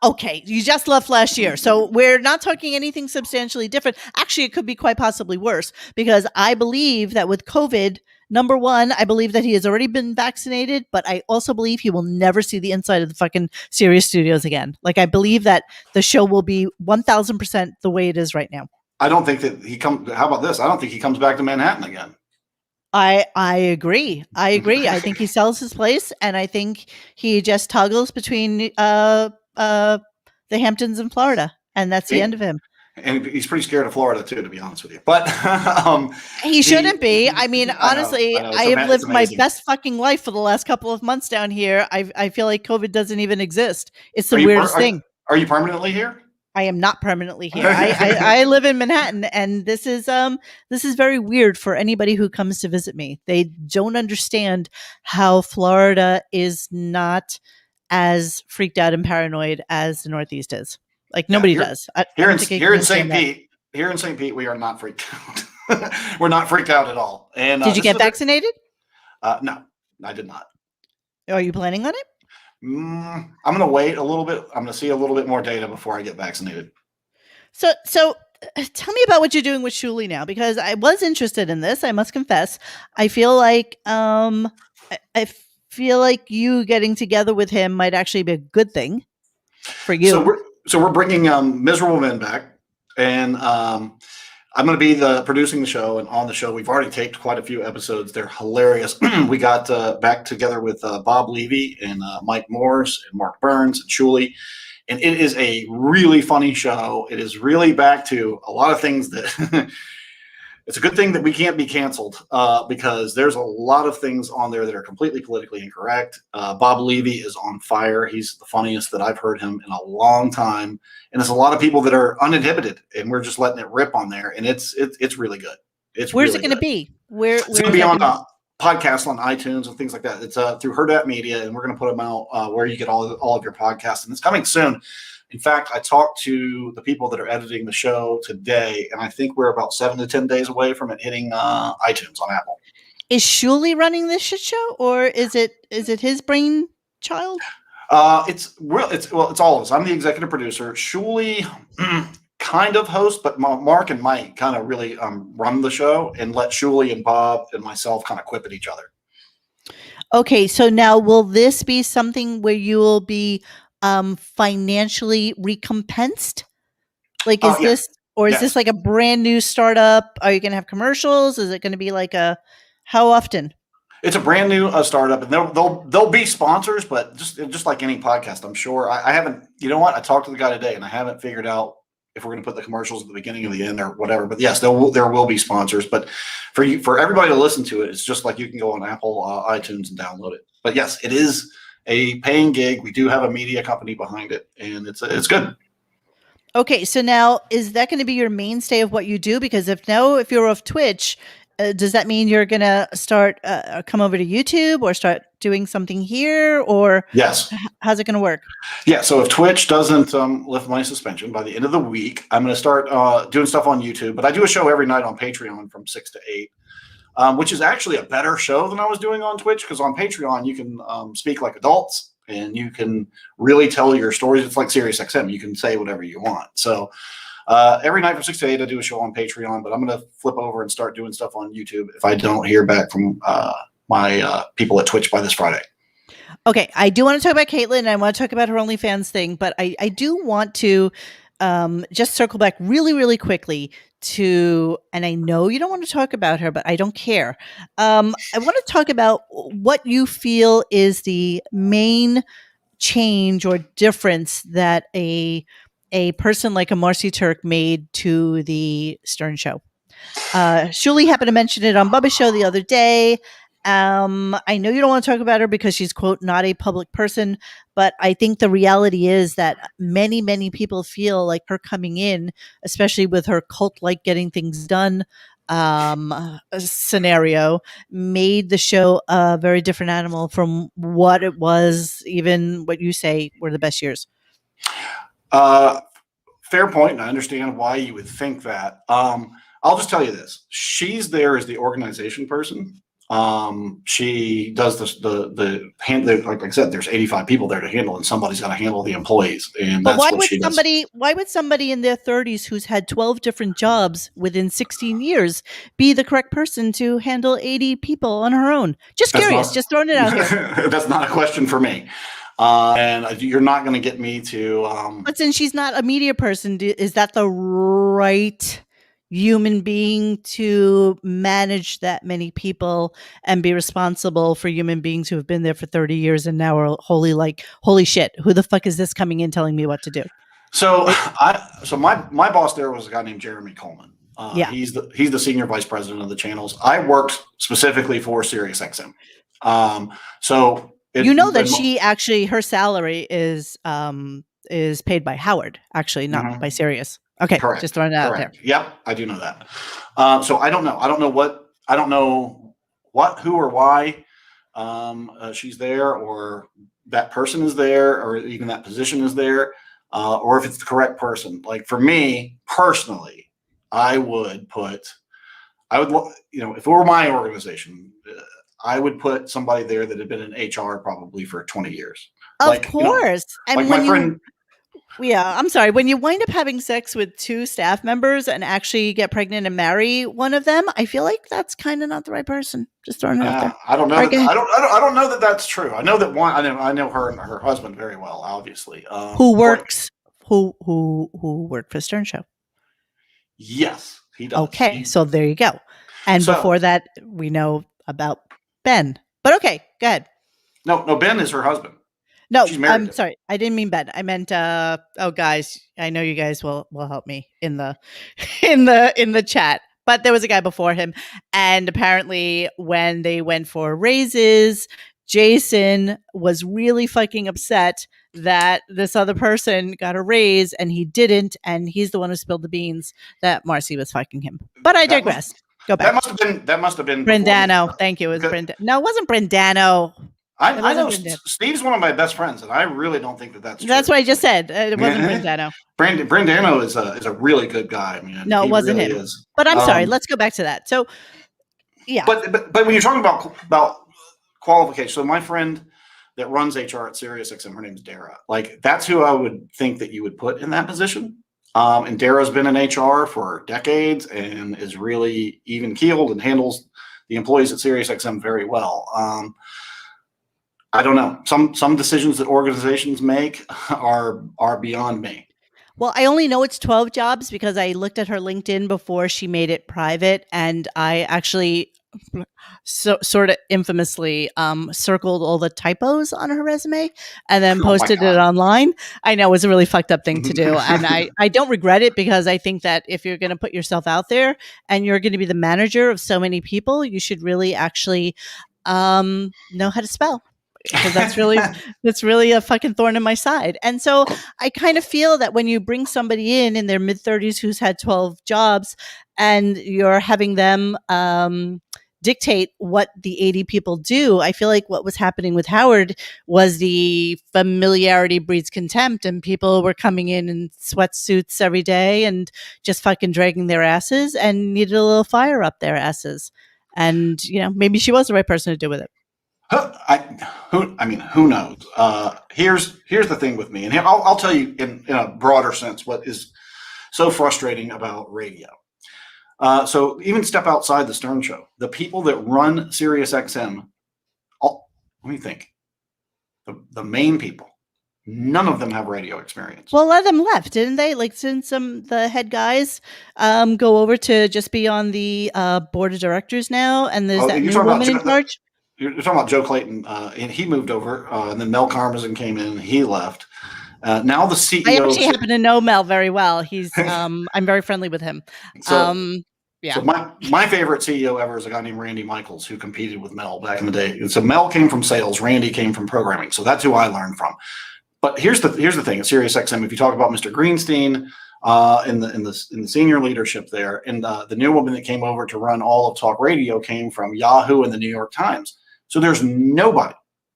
Okay, you just left last year. So we're not talking anything substantially different. Actually, it could be quite possibly worse because I believe that with COVID, number one, I believe that he has already been vaccinated, but I also believe he will never see the inside of the fucking Sirius studios again. Like, I believe that the show will be 1000% the way it is right now. I don't think that how about this? I don't think he comes back to Manhattan again. I agree. I think he sells his place, and I think he just toggles between the Hamptons and Florida, and that's the end of him. And he's pretty scared of Florida too, to be honest with you. But he shouldn't be. I mean, honestly, I have lived my best fucking life for the last couple of months down here. I feel like COVID doesn't even exist. It's the weirdest thing. Are you permanently here? I am not permanently here. I live in Manhattan, and this is very weird for anybody who comes to visit me. They don't understand how Florida is not as freaked out and paranoid as the Northeast is. Like, nobody does. Here in St. Pete, we are not freaked out. We're not freaked out at all. And did you get vaccinated? No, I did not. Are you planning on it? I'm going to wait a little bit. I'm going to see a little bit more data before I get vaccinated. So tell me about what you're doing with Shuli now, because I was interested in this. I must confess. I feel like I feel like you getting together with him might actually be a good thing for you. So we're bringing Miserable Men back, and I'm going to be producing the show, and on the show, we've already taped quite a few episodes. They're hilarious. We got back together with Bob Levy and Mike Morse and Mark Burns and Shuli, and it is a really funny show. It is really back to a lot of things that it's a good thing that we can't be canceled because there's a lot of things on there that are completely politically incorrect. Bob Levy is on fire. He's the funniest that I've heard him in a long time. And there's a lot of people that are uninhibited, and we're just letting it rip on there. And it's really good. Where's it going to be? It's going to be on podcasts on iTunes and things like that. It's through Hurrdat Media, and we're going to put them out where you get all of your podcasts. And it's coming soon. In fact, I talked to the people that are editing the show today, and I think we're about 7 to 10 days away from it hitting iTunes on Apple. Is Shuli running this shit show, or is it his brain child? It's real. It's all of us. I'm the executive producer. Shuli kind of host, but Mark and Mike kind of really run the show and let Shuli and Bob and myself kind of quip at each other. Okay, so now will this be something where you will be financially recompensed? Like, is Yes. this, or is this like a brand new startup? Are you going to have commercials? Is it going to be like how often? It's a brand new startup, and they'll be sponsors, but just like any podcast, I'm sure. I haven't. You know what? I talked to the guy today, and I haven't figured out if we're going to put the commercials at the beginning or the end or whatever. But yes, there will be sponsors. But for everybody to listen to it, it's just like you can go on Apple iTunes and download it. But yes, it is a paying gig. We do have a media company behind it, and it's good. Okay, so now is that going to be your mainstay of what you do? Because if you're off Twitch, does that mean you're going to start come over to YouTube or start doing something here, or yes, how's it going to work? Yeah, so if Twitch doesn't lift my suspension by the end of the week, I'm going to start doing stuff on YouTube. But I do a show every night on Patreon from 6 to 8, which is actually a better show than I was doing on Twitch, because on Patreon you can speak like adults and you can really tell your stories. It's like SiriusXM. You can say whatever you want. So every night from 6 to 8, I do a show on Patreon, but I'm going to flip over and start doing stuff on YouTube if I don't hear back from my people at Twitch by this Friday. Okay, I do want to talk about Caitlin, and I want to talk about her OnlyFans thing, but I do want to just circle back really, really quickly to, and I know you don't want to talk about her, but I don't care. I want to talk about what you feel is the main change or difference that a person like a Marcy Turk made to the Stern Show. Shuli happened to mention it on Bubba's show the other day. I know you don't want to talk about her because she's, quote, not a public person, but I think the reality is that many, many people feel like her coming in, especially with her cult-like getting things done scenario, made the show a very different animal from what it was, even what you say were the best years. Fair point, and I understand why you would think that. I'll just tell you this: she's there as the organization person. She does the like I said, there's 85 people there to handle, and somebody's got to handle the employees, and that's what she does. Why would somebody in their 30s who's had 12 different jobs within 16 years be the correct person to handle 80 people on her own? Just curious, just throwing it out there. That's not a question for me. And you're not going to get me to. But since she's not a media person, is that the right human being to manage that many people and be responsible for human beings who have been there for 30 years and now are holy shit, who the fuck is this coming in telling me what to do? So my boss there was a guy named Jeremy Coleman. He's the senior vice president of the channels. I worked specifically for SiriusXM. She actually, her salary is paid by Howard, actually, not by Sirius. Okay, correct. Just throwing it out there. Yep, I do know that. So I don't know. I don't know what, who, or why she's there, or that person is there, or even that position is there, or if it's the correct person. Like for me personally, if it were my organization, I would put somebody there that had been in HR probably for 20 years. Of course. And like my friend. Yeah, I'm sorry. When you wind up having sex with two staff members and actually get pregnant and marry one of them, I feel like that's kind of not the right person. Just throwing it out there. I don't know. I don't know that that's true. I know that one. I know her and her husband very well, obviously. Who worked for Stern Show? Yes, he does. Okay, so there you go. And before that, we know about Ben. But okay, go ahead. No, Ben is her husband. No, I'm sorry. I didn't mean Ben. I meant guys, I know you guys will help me in the chat. But there was a guy before him, and apparently when they went for raises, Jason was really fucking upset that this other person got a raise and he didn't, and he's the one who spilled the beans that Marcy was fucking him. But I digress. Go back. That must have been Brendano. Thank you. It was Brendano. No, it wasn't Brendano. I know Steve's one of my best friends, and I really don't think that's true. That's what I just said. It wasn't Brendano. Brendano is a really good guy. I mean, no, it wasn't him. But I'm sorry. Let's go back to that. So, yeah. But when you're talking about qualification, so my friend that runs HR at SiriusXM. Her name's Dara. Like, that's who I would think that you would put in that position. And Dara's been in HR for decades and is really even keeled and handles the employees at SiriusXM very well. I don't know. Some decisions that organizations make are beyond me. Well, I only know it's 12 jobs because I looked at her LinkedIn before she made it private, and I actually sort of infamously circled all the typos on her resume and then posted it online. I know it was a really fucked up thing to do, and I don't regret it, because I think that if you're going to put yourself out there and you're going to be the manager of so many people, you should really actually know how to spell. Because that's really a fucking thorn in my side. And so I kind of feel that when you bring somebody in their mid-30s who's had 12 jobs and you're having them dictate what the 80 people do, I feel like what was happening with Howard was the familiarity breeds contempt, and people were coming in sweatsuits every day and just fucking dragging their asses and needed a little fire up their asses. And, maybe she was the right person to do with it. Who knows? Here's the thing with me, and I'll tell you in a broader sense what is so frustrating about radio. So even step outside the Stern Show. The people that run SiriusXM, let me think. The main people, none of them have radio experience. Well, a lot of them left, didn't they? Like, since the head guys go over to just be on the board of directors now, and there's that new woman in charge. You're talking about Joe Clayton, and he moved over, and then Mel Karmazin came in, and he left. Now the CEO. I actually happen to know Mel very well. He's I'm very friendly with him. Yeah. So my favorite CEO ever is a guy named Randy Michaels, who competed with Mel back in the day. And so Mel came from sales, Randy came from programming. So that's who I learned from. But here's the thing at SiriusXM. If you talk about Mr. Greenstein in the senior leadership there, and the new woman that came over to run all of talk radio came from Yahoo and the New York Times. So there's nobody,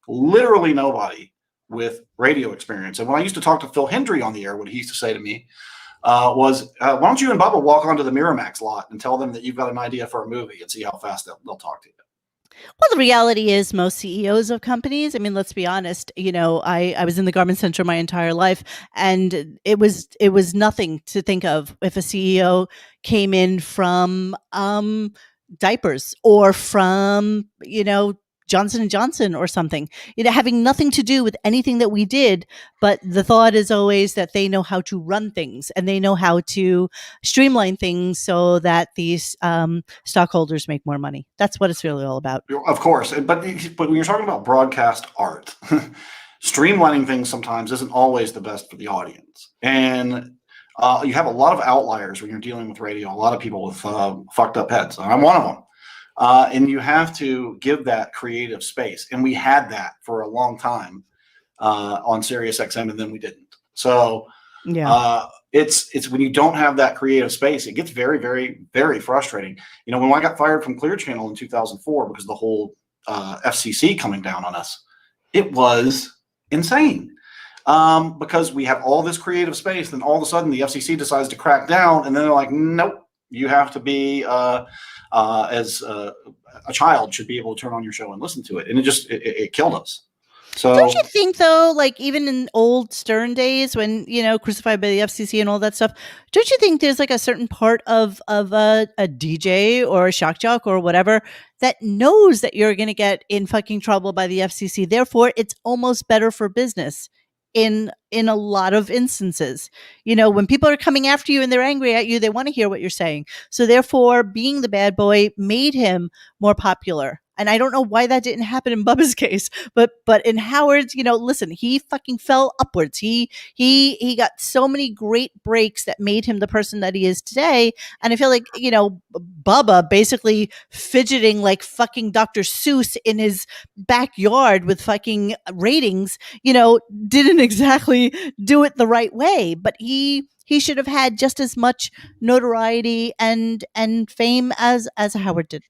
literally nobody, with radio experience. And when I used to talk to Phil Hendry on the air, what he used to say to me was, why don't you and Bubba walk onto the Miramax lot and tell them that you've got an idea for a movie and see how fast they'll talk to you. Well, the reality is most CEOs of companies, I mean, let's be honest, I was in the garment center my entire life, and it was nothing to think of if a CEO came in from diapers or from, Johnson & Johnson or something, having nothing to do with anything that we did. But the thought is always that they know how to run things and they know how to streamline things so that these stockholders make more money. That's what it's really all about. Of course. But when you're talking about broadcast art, streamlining things sometimes isn't always the best for the audience. And you have a lot of outliers when you're dealing with radio, a lot of people with fucked up heads. I'm one of them. And you have to give that creative space. And we had that for a long time on SiriusXM, and then we didn't. So it's when you don't have that creative space, it gets very, very, very frustrating. When I got fired from Clear Channel in 2004 because of the whole FCC coming down on us, it was insane. Because we had all this creative space, then all of a sudden the FCC decides to crack down, and then they're like, nope, you have to be as a child should be able to turn on your show and listen to it. And it killed us. So don't you think, though, like even in old Stern days when, crucified by the FCC and all that stuff, don't you think there's like a certain part of a DJ or a shock jock or whatever that knows that you're going to get in fucking trouble by the FCC? Therefore, it's almost better for business in a lot of instances. When people are coming after you and they're angry at you, they want to hear what you're saying. So therefore, being the bad boy made him more popular. And I don't know why that didn't happen in Bubba's case, but in Howard's, listen, he fucking fell upwards. He got so many great breaks that made him the person that he is today. And I feel like, Bubba basically fidgeting like fucking Dr. Seuss in his backyard with fucking ratings, didn't exactly do it the right way, but he should have had just as much notoriety and fame as Howard did.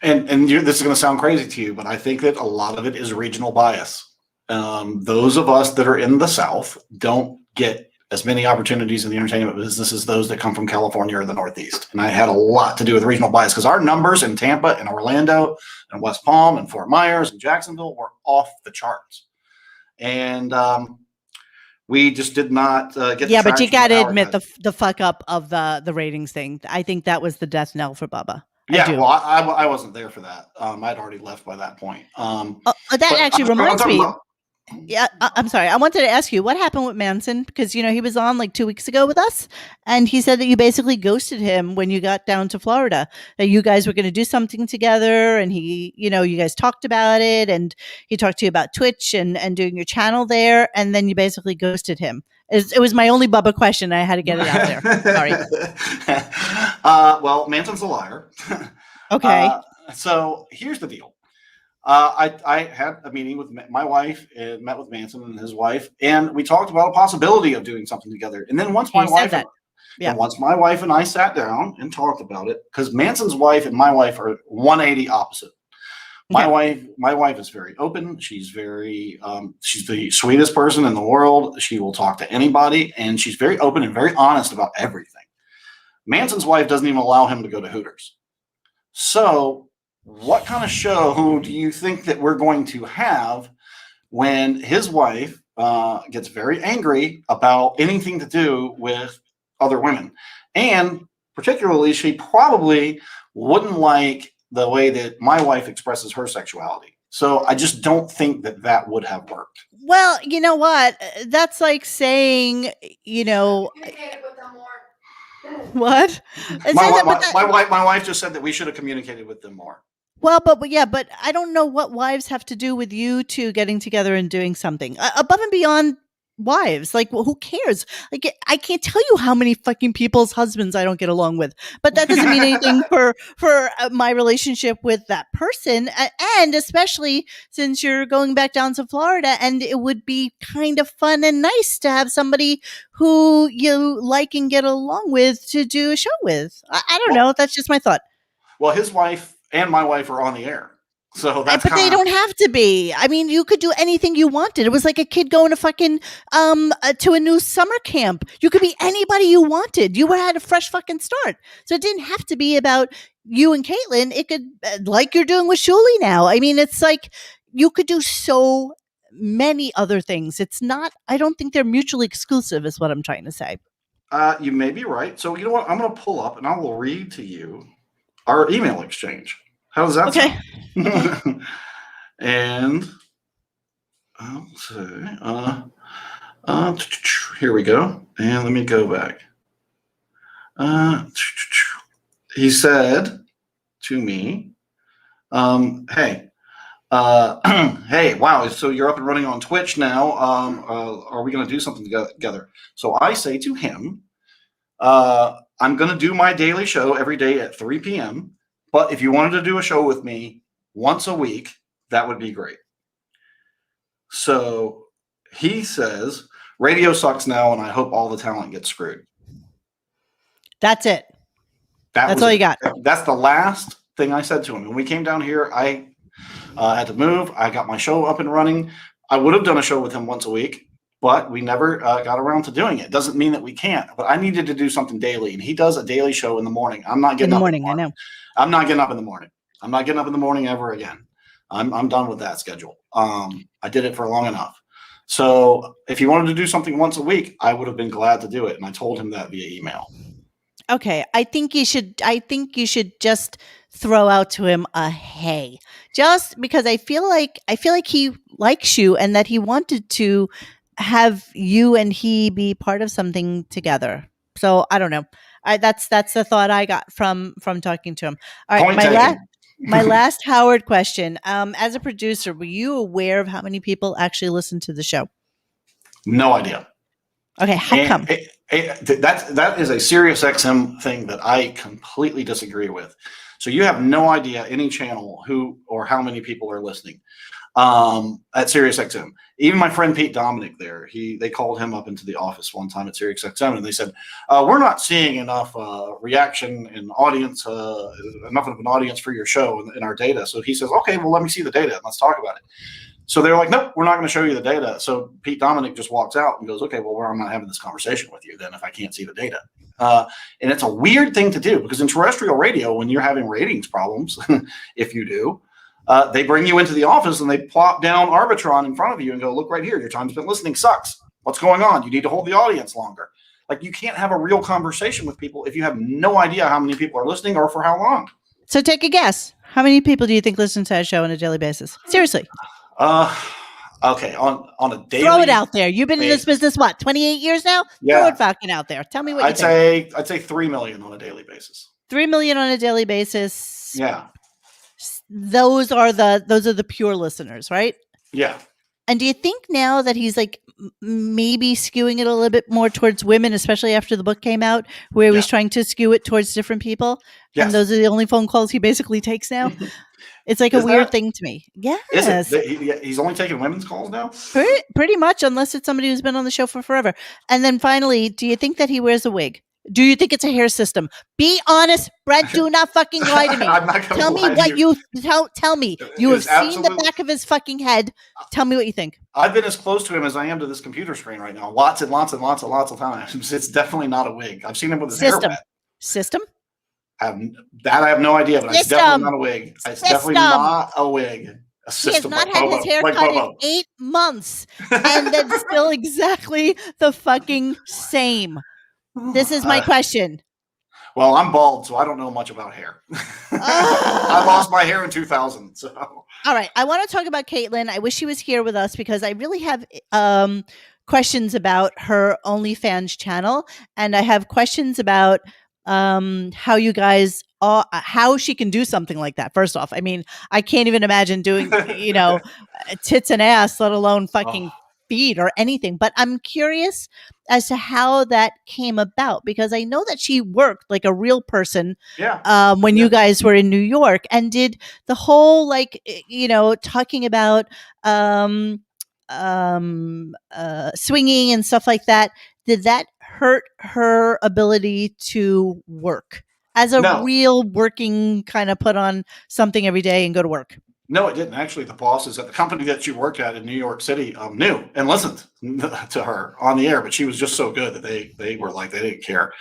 And this is going to sound crazy to you, but I think that a lot of it is regional bias. Those of us that are in the South don't get as many opportunities in the entertainment business as those that come from California or the Northeast. And I had a lot to do with regional bias because our numbers in Tampa and Orlando and West Palm and Fort Myers and Jacksonville were off the charts. and we just did not get. Yeah, but you got to traction with admit the fuck up of the ratings thing. I think that was the death knell for Bubba. I Yeah, do. well, I wasn't there for that. I'd already left by that point. That but actually reminds me. about- Yeah, I'm sorry. I wanted to ask you what happened with Manson, because he was on like 2 weeks ago with us, and he said that you basically ghosted him when you got down to Florida. That you guys were going to do something together, and you guys talked about it, and he talked to you about Twitch and doing your channel there, and then you basically ghosted him. It was my only Bubba question. I had to get it out there. Sorry. Well, Manson's a liar. Okay. So here's the deal. I had a meeting with my wife and met with Manson and his wife, and we talked about a possibility of doing something together. And then once my wife and I sat down and talked about it, because Manson's wife and my wife are 180 opposite. My wife is very open. She's she's the sweetest person in the world. She will talk to anybody, and she's very open and very honest about everything. Manson's wife doesn't even allow him to go to Hooters. So what kind of show do you think that we're going to have when his wife gets very angry about anything to do with other women? And particularly, she probably wouldn't like the way that my wife expresses her sexuality. So I just don't think that would have worked. Well, you know what? That's like saying, what? My wife just said that we should have communicated with them more. Well, but I don't know what wives have to do with you two getting together and doing something above and beyond wives. Like, well, who cares? Like, I can't tell you how many fucking people's husbands I don't get along with, but that doesn't mean anything for my relationship with that person. And especially since you're going back down to Florida, and it would be kind of fun and nice to have somebody who you like and get along with to do a show with. I don't know. That's just my thought. Well, his wife and my wife are on the air. So that's but they don't have to be. I mean, you could do anything you wanted. It was like a kid going to fucking to a new summer camp. You could be anybody you wanted. You had a fresh fucking start. So it didn't have to be about you and Caitlin. It could, like you're doing with Shuli now. I mean, it's like you could do so many other things. It's not. I don't think they're mutually exclusive. Is what I'm trying to say. You may be right. So you know what? I'm going to pull up and I will read to you our email exchange. How does that sound? Okay. And let's see. Here we go. And let me go back. He said to me, hey, hey, wow, so you're up and running on Twitch now. Are we going to do something together? So I say to him, I'm going to do my daily show every day at 3 p.m., but if you wanted to do a show with me once a week, that would be great. So he says, radio sucks now, and I hope all the talent gets screwed. That's it. That's all you got. That's the last thing I said to him. When we came down here, I had to move. I got my show up and running. I would have done a show with him once a week, but we never got around to doing it. Doesn't mean that we can't, but I needed to do something daily, and he does a daily show in the morning. I'm not getting up in the morning. I know. I'm not getting up in the morning. I'm not getting up in the morning ever again. I'm done with that schedule. I did it for long enough. So if he wanted to do something once a week, I would have been glad to do it. And I told him that via email. Okay. I think you should just throw out to him a hey, just because I feel like he likes you and that he wanted to have you and he be part of something together. So I don't know. That's the thought I got from talking to him. All right, my last Howard question. As a producer, were you aware of how many people actually listen to the show? No idea. Okay, how come? That is a Sirius XM thing that I completely disagree with. So you have no idea any channel who or how many people are listening at Sirius XM. Even my friend Pete Dominic there, they called him up into the office one time at Sirius XM and they said, we're not seeing enough reaction and audience, enough of an audience for your show in our data. So he says, okay, well, let me see the data and let's talk about it. So they're like, nope, we're not going to show you the data. So Pete Dominic just walks out and goes, okay, well, I'm not having this conversation with you then if I can't see the data. And it's a weird thing to do because in terrestrial radio, when you're having ratings problems, if you do, they bring you into the office and they plop down Arbitron in front of you and go, look right here, your time spent listening sucks. What's going on? You need to hold the audience longer. Like, you can't have a real conversation with people if you have no idea how many people are listening or for how long. So take a guess. How many people do you think listen to our show on a daily basis? Seriously. Okay, on a daily. Throw it out there. You've been in this business, what, 28 years now? Yeah. Throw it fucking out there. Tell me what you think. I'd say 3 million on a daily basis. 3 million on a daily basis. Yeah. Those are the pure listeners, right? Yeah. And do you think now that he's like maybe skewing it a little bit more towards women, especially after the book came out, where he was trying to skew it towards different people? Yes. And those are the only phone calls he basically takes now? It's like a weird thing to me. Yes. He's only taking women's calls now? Pretty much, unless it's somebody who's been on the show for forever. And then finally, do you think that he wears a wig? Do you think it's a hair system? Be honest, Brent. Do not fucking lie to me. I'm not gonna tell me lie what to you. Tell me. You have seen the back of his fucking head. Tell me what you think. I've been as close to him as I am to this computer screen right now. Lots and lots and lots and lots of times. It's definitely not a wig. I've seen him with his hair wet. System? I have no idea, but it's definitely not a wig. It's definitely not a wig. A system. He has not had his hair cut in 8 months, and that's still exactly the fucking same. This is my question. Well, I'm bald, so I don't know much about hair. I lost my hair in 2000. So, all right, I want to talk about Caitlin. I wish she was here with us because I really have questions about her OnlyFans channel, and I have questions about how you guys how she can do something like that. First off, I mean, I can't even imagine doing tits and ass, let alone fucking feet or anything. But I'm curious as to how that came about, because I know that she worked like a real person when you guys were in New York, and did the whole talking about swinging and stuff like that. Did that hurt her ability to work as a real working kind of put on something every day and go to work? No, it didn't. Actually, the bosses at the company that she worked at in New York City knew and listened to her on the air, but she was just so good that they were like, they didn't care.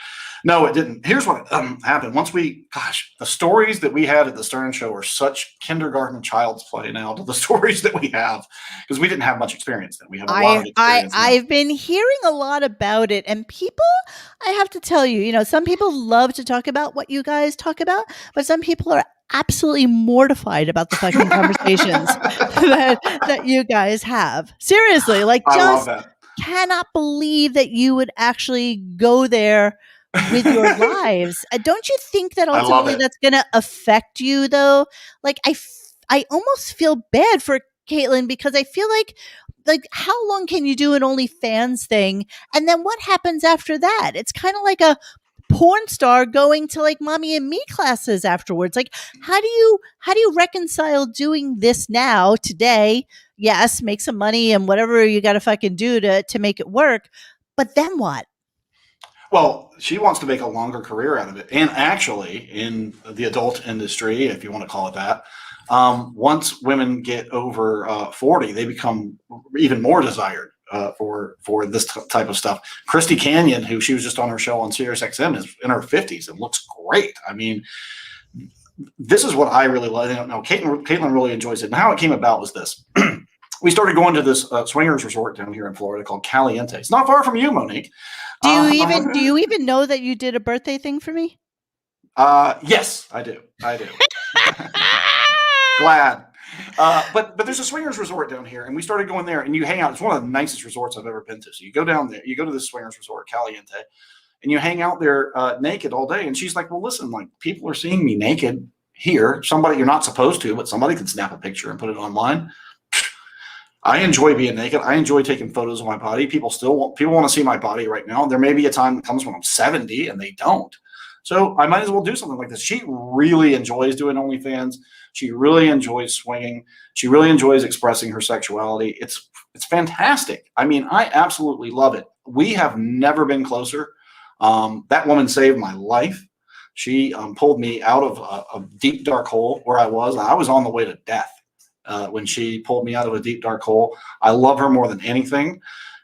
No, it didn't. Here's what happened. The stories that we had at the Stern Show are such kindergarten child's play now to the stories that we have, because we didn't have much experience then. We have a lot of experience now. I've been hearing a lot about it, and people, I have to tell you, some people love to talk about what you guys talk about, but some people are absolutely mortified about the fucking conversations that you guys have. Seriously, like, just cannot believe that you would actually go there with your lives. Don't you think that ultimately that's going to affect you, though? Like, I almost feel bad for Caitlin, because I feel like how long can you do an OnlyFans thing, and then what happens after that? It's kind of like a porn star going to like mommy and me classes afterwards. Like, how do you reconcile doing this now today? Yes, make some money and whatever you got to fucking do to make it work, but then what? Well, she wants to make a longer career out of it. And actually, in the adult industry, if you want to call it that, once women get over 40, they become even more desired for this type of stuff. Christy Canyon, who she was just on her show on Sirius XM, is in her 50s and looks great. I mean, this is what I really love. No, Caitlin really enjoys it. And how it came about was this. We started going to this swingers resort down here in Florida called Caliente. It's not far from you, Monique. Do you even know that you did a birthday thing for me? Yes, I do. Glad. But there's a swingers resort down here, and we started going there, and you hang out. It's one of the nicest resorts I've ever been to. So you go down there, you go to this swingers resort, Caliente, and you hang out there naked all day. And she's like, well, listen, like, people are seeing me naked here. Somebody, you're not supposed to, but somebody can snap a picture and put it online. I enjoy being naked. I enjoy taking photos of my body. People want to see my body right now. There may be a time that comes when I'm 70 and they don't. So I might as well do something like this. She really enjoys doing OnlyFans. She really enjoys swinging. She really enjoys expressing her sexuality. It's fantastic. I mean, I absolutely love it. We have never been closer. That woman saved my life. She pulled me out of a deep, dark hole where I was. I was on the way to death when she pulled me out of a deep, dark hole. I love her more than anything.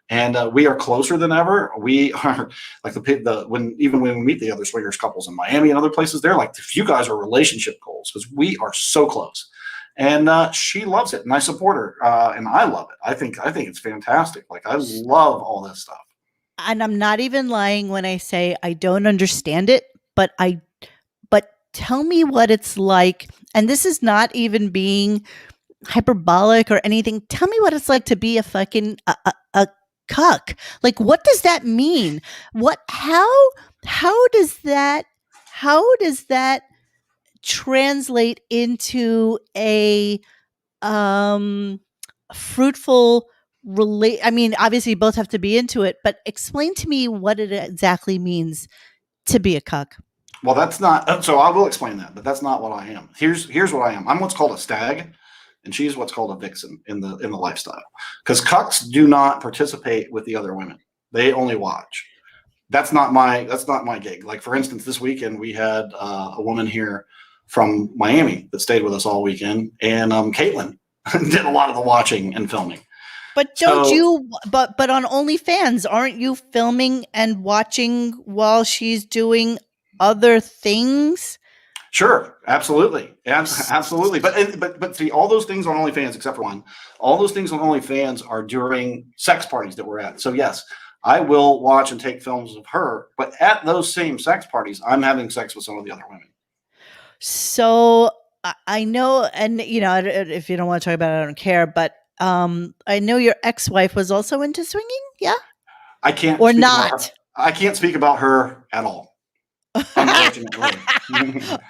And we are closer than ever. We are like when we meet the other swingers couples in Miami and other places, they're like, if you guys are relationship goals, because we are so close. and she loves it, and I support her, and I love it. I think it's fantastic. Like, I love all this stuff. And I'm not even lying when I say I don't understand it, but but tell me what it's like. And this is not even being hyperbolic or anything. Tell me what it's like to be a fucking a cuck. Like, what does that mean? What how does that how does that translate into a um fruitful relate? I mean, obviously you both have to be into it, but explain to me what it exactly means to be a cuck. Well, that's not. So I will explain that, but that's not what I am. Here's what I am. I'm what's called a stag, and she's what's called a vixen in the lifestyle. Because cucks do not participate with the other women; they only watch. That's not my gig. Like, for instance, this weekend we had a woman here from Miami that stayed with us all weekend, and Caitlin did a lot of the watching and filming. But don't So you but on OnlyFans, aren't you filming and watching while she's doing other things? sure, absolutely, absolutely. But see, all those things on OnlyFans, except for one, all those things on OnlyFans are during sex parties that we're at. So yes, I will watch and take films of her, but at those same sex parties, I'm having sex with some of the other women. So I know, and if you don't want to talk about it, I don't care. But I know your ex-wife was also into swinging, yeah, I can't or speak about her. not? I can't speak about her at all, unfortunately.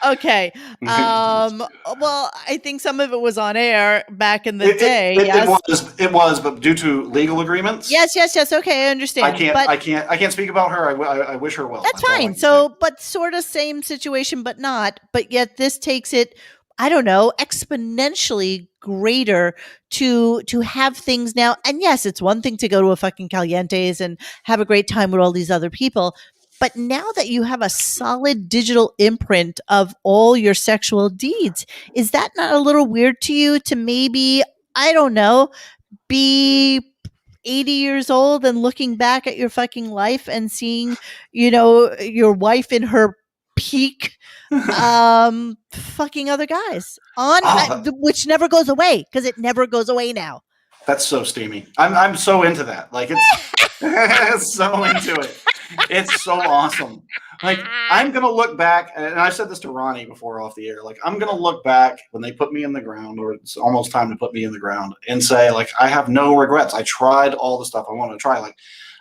Okay. Well, I think some of it was on air back in the It, it, day. it, it Yes. was, but due to legal agreements, Yes. Yes. Yes. Okay, I understand. But I can't speak about her. I wish her well. that's That's all I fine. can say. So, but sort of same situation, but not. But yet, this takes it. I don't know, exponentially greater to have things now. And yes, it's one thing to go to a fucking Calientes and have a great time with all these other people. But now that you have a solid digital imprint of all your sexual deeds, is that not a little weird to you to maybe, I don't know, be 80 years old and looking back at your fucking life and seeing, your wife in her peak fucking other guys on Oh, which never goes away because it never goes away now. that's so steamy. I'm so into that. Like, it's so into it. It's so awesome. Like, I'm gonna look back, and I said this to Ronnie before off the air. Like, I'm gonna look back when they put me in the ground, or it's almost time to put me in the ground, and say, like, I have no regrets. I tried all the stuff I want to try. Like,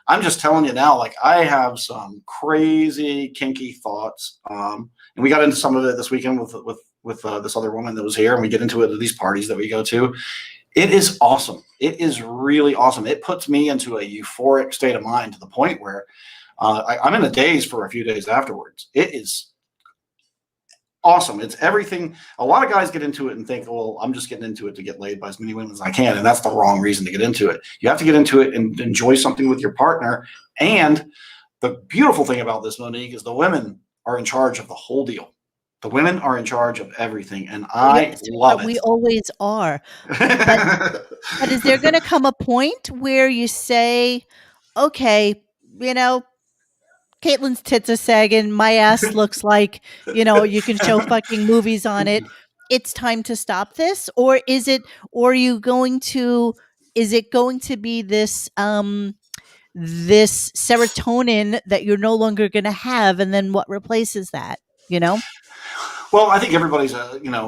I'm just telling you now. Like, I have some crazy kinky thoughts. And we got into some of it this weekend with this other woman that was here, and we get into it at these parties that we go to. It is awesome. It is really awesome. It puts me into a euphoric state of mind to the point where I'm in a daze for a few days afterwards. It is awesome. It's everything. A lot of guys get into it and think, well, I'm just getting into it to get laid by as many women as I can. And that's the wrong reason to get into it. You have to get into it and enjoy something with your partner. And the beautiful thing about this, Monique, is the women are in charge of the whole deal. The women are in charge of everything. And I love it. We always are. But is there going to come a point where you say, okay, Caitlin's tits are sagging, my ass looks like, you can show fucking movies on it. It's time to stop this? Or are you going to, is it going to be this, this serotonin that you're no longer going to have? And then what replaces that, Well, I think everybody's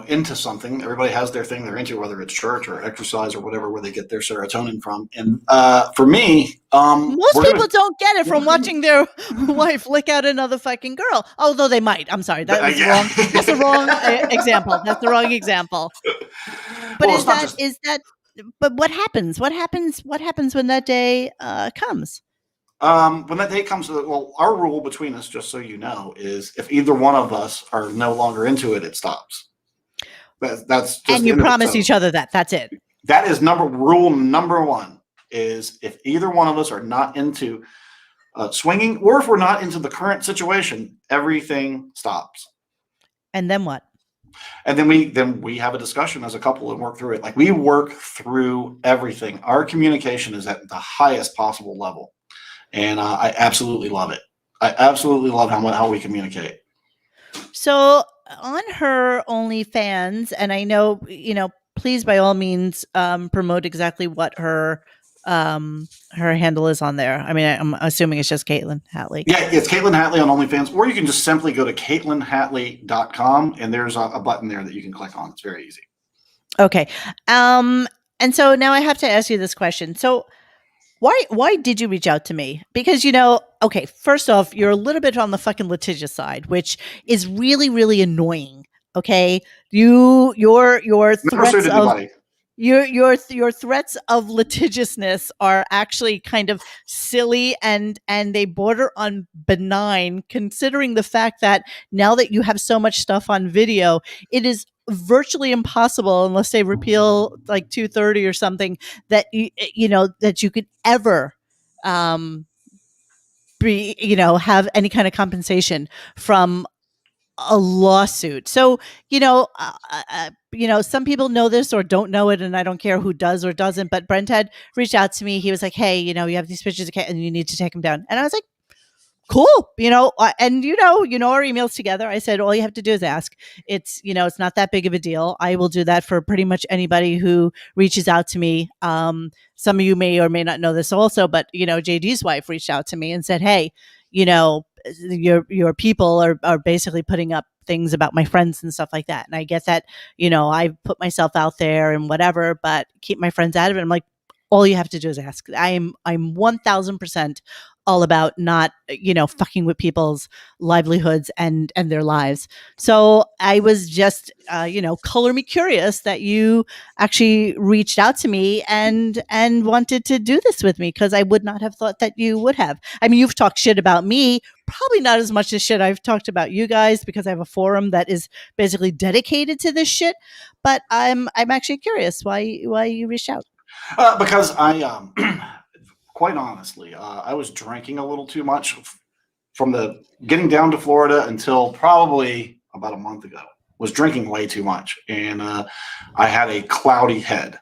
into something. Everybody has their thing they're into, whether it's church or exercise or whatever, where they get their serotonin from. And for me, most people don't get it from watching their wife lick out another fucking girl. Although they might. I'm sorry, that was wrong. That's the wrong example. That's the wrong example. But well, is that? But what happens? What happens when that day comes? When that day comes, well, our rule between us, just so you know, is if either one of us are no longer into it, it stops. That's just, and you promise each other that. That's it. That is rule number one. Is if either one of us are not into swinging, or if we're not into the current situation, everything stops. And then what? And then we have a discussion as a couple and work through it. Like, we work through everything. Our communication is at the highest possible level. And I absolutely love it. I absolutely love how we communicate. So on her OnlyFans, and I know, please, by all means, promote exactly what her handle is on there. I mean, I'm assuming it's just Caitlin Hatley. Yeah, it's Caitlin Hatley on OnlyFans, or you can just simply go to CaitlinHatley.com, and there's a button there that you can click on. It's very easy. Okay. And so now I have to ask you this question. So why did you reach out to me? Because, okay, first off, you're a little bit on the fucking litigious side, which is really, really annoying. Okay. Your Never threats sued of anybody. your threats of litigiousness are actually kind of silly, and they border on benign, considering the fact that now that you have so much stuff on video, it is virtually impossible, unless they repeal like 230 or something, that that you could ever um be have any kind of compensation from a lawsuit. So, some people know this or don't know it, and I don't care who does or doesn't. But Brent had reached out to me. He was like, "Hey, you have these pictures of Kat and you need to take them down." And I was like, "Cool," and our emails together. I said, "All you have to do is ask. It's not that big of a deal. I will do that for pretty much anybody who reaches out to me." Some of you may or may not know this also, but JD's wife reached out to me and said, "Hey, your people are basically putting up things about my friends and stuff like that." And I get that, I put myself out there and whatever, but keep my friends out of it. I'm like, all you have to do is ask. I'm 1000% all about not, fucking with people's livelihoods and their lives. So I was just, color me curious that you actually reached out to me and wanted to do this with me, because I would not have thought that you would have. I mean, you've talked shit about me, probably not as much as shit I've talked about you guys, because I have a forum that is basically dedicated to this shit. But I'm actually curious why you reached out. Because I, quite honestly, I was drinking a little too much from the getting down to Florida until probably about a month ago. Was drinking way too much, and I had a cloudy head.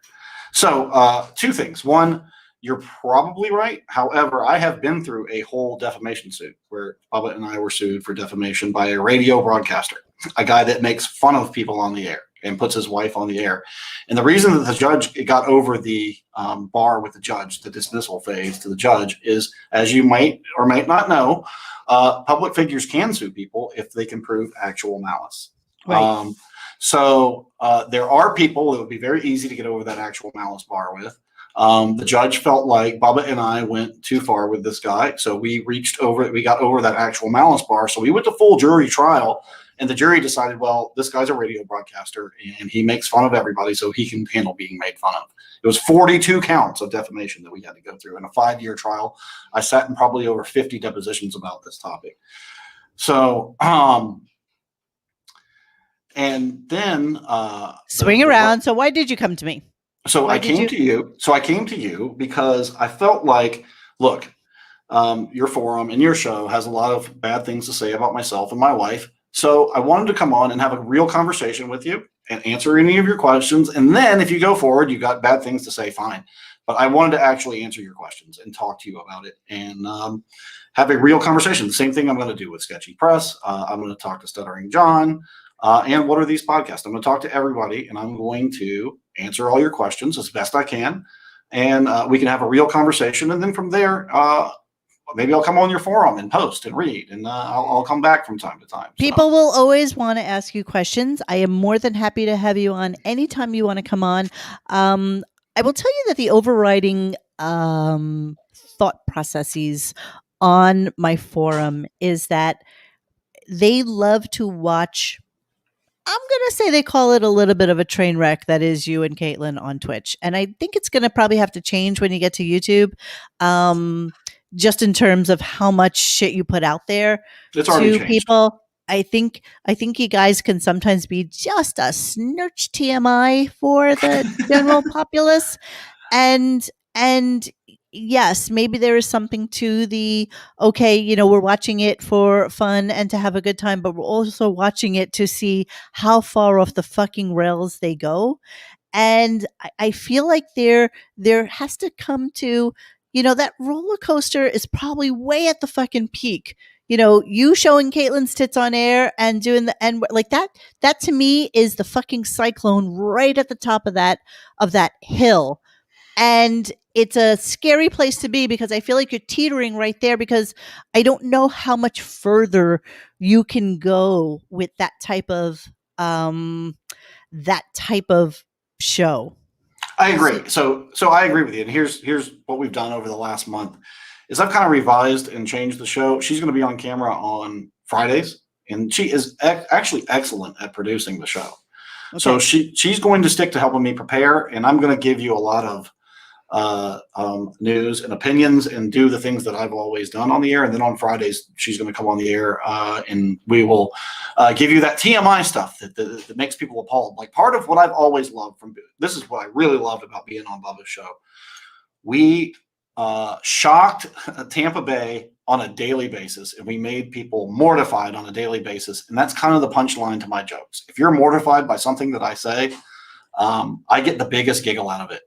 So, two things. One, you're probably right. However, I have been through a whole defamation suit where Bubba and I were sued for defamation by a radio broadcaster, a guy that makes fun of people on the air and puts his wife on the air. And the reason that the judge got over the bar with the judge, the dismissal phase to the judge, is, as you might or might not know, public figures can sue people if they can prove actual malice. Right. So there are people it would be very easy to get over that actual malice bar with. The judge felt like Bubba and I went too far with this guy, so we got over that actual malice bar. So we went to full jury trial, and the jury decided, well, this guy's a radio broadcaster and he makes fun of everybody, so he can handle being made fun of. It was 42 counts of defamation that we had to go through in a 5-year trial. I sat in probably over 50 depositions about this topic. So, and then Swing around. So why did you come to me? So Why I did came to you. So I came to you because I felt like, look, your forum and your show has a lot of bad things to say about myself and my wife. So I wanted to come on and have a real conversation with you and answer any of your questions. And then if you go forward, you got bad things to say, fine. But I wanted to actually answer your questions and talk to you about it and have a real conversation. The same thing I'm going to do with Sketchy Press. I'm going to talk to Stuttering John. And what are these podcasts? I'm going to talk to everybody, and I'm going to answer all your questions as best I can. And we can have a real conversation. And then from there, maybe I'll come on your forum and post and read, and I'll come back from time to time. People will always want to ask you questions. I am more than happy to have you on anytime you want to come on. I will tell you that the overriding thought processes on my forum is that they love to watch. I'm going to say they call it a little bit of a train wreck that is you and Caitlin on Twitch. And I think it's going to probably have to change when you get to YouTube, just in terms of how much shit you put out there to people. I think you guys can sometimes be just a snurch TMI for the general populace. And yes, maybe there is something to the, okay, we're watching it for fun and to have a good time, but we're also watching it to see how far off the fucking rails they go. And I feel like there has to come to, that roller coaster is probably way at the fucking peak. you showing Caitlin's tits on air and doing the N like that to me is the fucking cyclone right at the top of that hill. And it's a scary place to be because I feel like you're teetering right there because I don't know how much further you can go with that type of show. I agree. So I agree with you. And here's what we've done over the last month is I've kind of revised and changed the show. She's going to be on camera on Fridays, and she is actually excellent at producing the show. Okay. So she's going to stick to helping me prepare, and I'm going to give you a lot of news and opinions and do the things that I've always done on the air. And then on Fridays, she's going to come on the air and we will give you that TMI stuff that makes people appalled. Like part of what I've always loved this is what I really loved about being on Bubba's show. We shocked Tampa Bay on a daily basis, and we made people mortified on a daily basis. And that's kind of the punchline to my jokes. If you're mortified by something that I say, I get the biggest giggle out of it.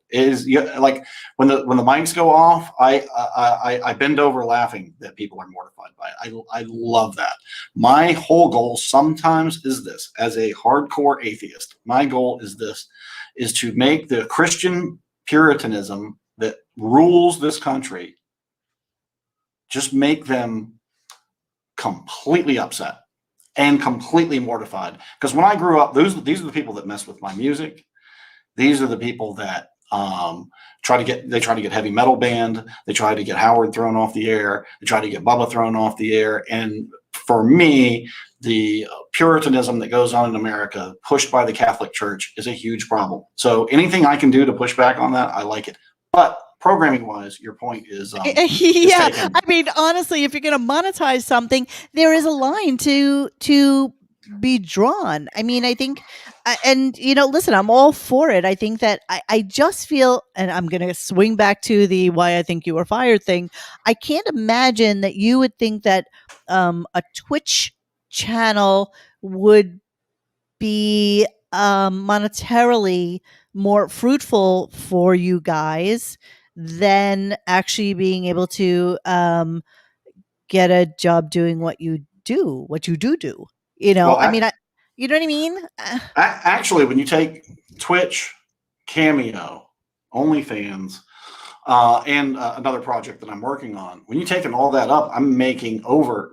Like when the mics go off, I bend over laughing that people are mortified by it. I love that. My whole goal sometimes is this: as a hardcore atheist, my goal is to make the Christian Puritanism that rules this country, just make them completely upset and completely mortified. Because when I grew up, these are the people that mess with my music. These are the people that try to get heavy metal banned. They try to get Howard thrown off the air. They try to get Bubba thrown off the air. And for me, the Puritanism that goes on in America, pushed by the Catholic Church, is a huge problem. So anything I can do to push back on that, I like it. But programming wise, your point is yeah. I mean, honestly, if you're going to monetize something, there is a line to be drawn. I mean, I think, and listen, I'm all for it. I think that I just feel, and I'm going to swing back to the why I think you were fired thing. I can't imagine that you would think that a Twitch channel would be monetarily more fruitful for you guys than actually being able to get a job doing what you do. Well, I mean, you know what I mean? Actually, when you take Twitch, Cameo, OnlyFans, and another project that I'm working on, when you taking all that up, I'm making over,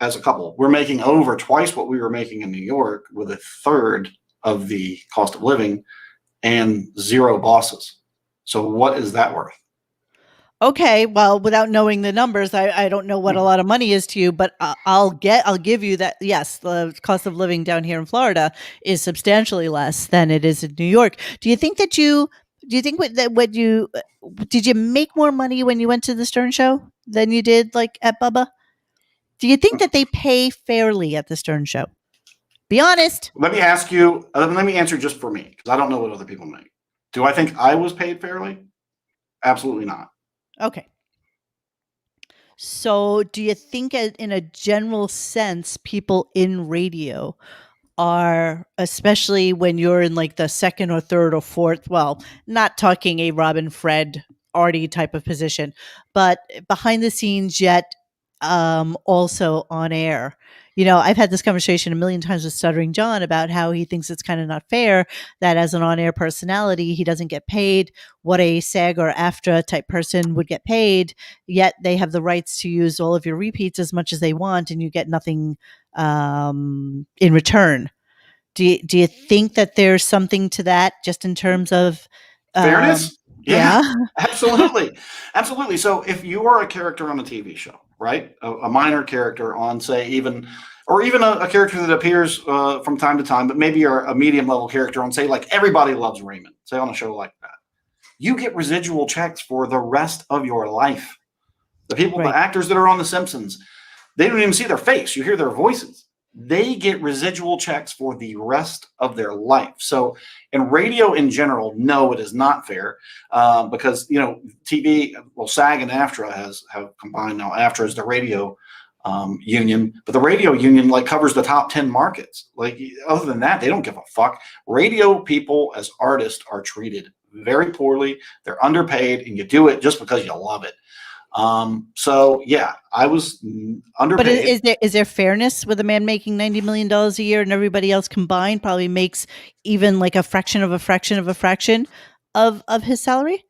as a couple, we're making over twice what we were making in New York with a third of the cost of living and zero bosses. So what is that worth? Okay, well, without knowing the numbers, I don't know what a lot of money is to you, but I'll give you that. Yes, the cost of living down here in Florida is substantially less than it is in New York. Do you think did you make more money when you went to the Stern Show than you did like at Bubba? Do you think that they pay fairly at the Stern Show? Be honest. Let me ask you. Let me answer just for me, because I don't know what other people make. Do I think I was paid fairly? Absolutely not. Okay. So do you think in a general sense, people in radio are, especially when you're in like the second or third or fourth, well, not talking a Robin, Fred, Artie type of position, but behind the scenes yet also on air. I've had this conversation a million times with Stuttering John about how he thinks it's kind of not fair that as an on-air personality, he doesn't get paid what a SAG or AFTRA type person would get paid, yet they have the rights to use all of your repeats as much as they want, and you get nothing in return. Do you think that there's something to that, just in terms of fairness? Yeah. Absolutely. Absolutely. So if you are a character on a TV show, right? A minor character on, say, even a character that appears from time to time, but maybe you're a medium level character on, say, like Everybody Loves Raymond, say on a show like that, you get residual checks for the rest of your life. The people, right. The actors that are on The Simpsons, they don't even see their face. You hear their voices. They get residual checks for the rest of their life. So in radio in general, no, it is not fair because, TV, well, SAG and AFTRA have combined now. AFTRA is the radio union, but the radio union covers the top 10 markets. Other than that, they don't give a fuck. Radio people as artists are treated very poorly. They're underpaid, and you do it just because you love it. So yeah, I was But underpaid. is there fairness with a man making $90 million a year and everybody else combined probably makes even like a fraction of a fraction of a fraction of his salary?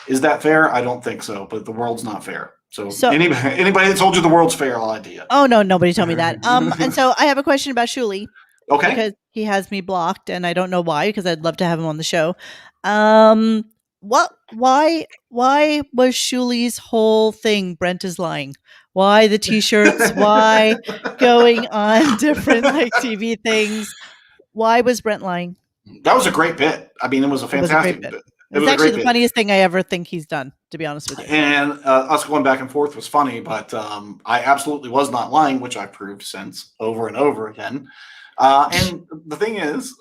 Is that fair? I don't think so, but the world's not fair. So So, anybody that told you the world's fair, I'll idea. oh no, nobody told me that. And so I have a question about Shuli Okay. because he has me blocked and I don't know why because I'd love to have him on the show. Um, why was Shuli's whole thing Brent is lying? Why the t-shirts? Why going on different like TV things? Why was Brent lying? That was a great bit. I mean, it was a It was a great fantastic bit. bit. It It's was a actually great the bit. funniest thing I ever think he's done, to be honest with you. And us going back and forth was funny, but I absolutely was not lying, which I've proved since over and over again. And the thing is,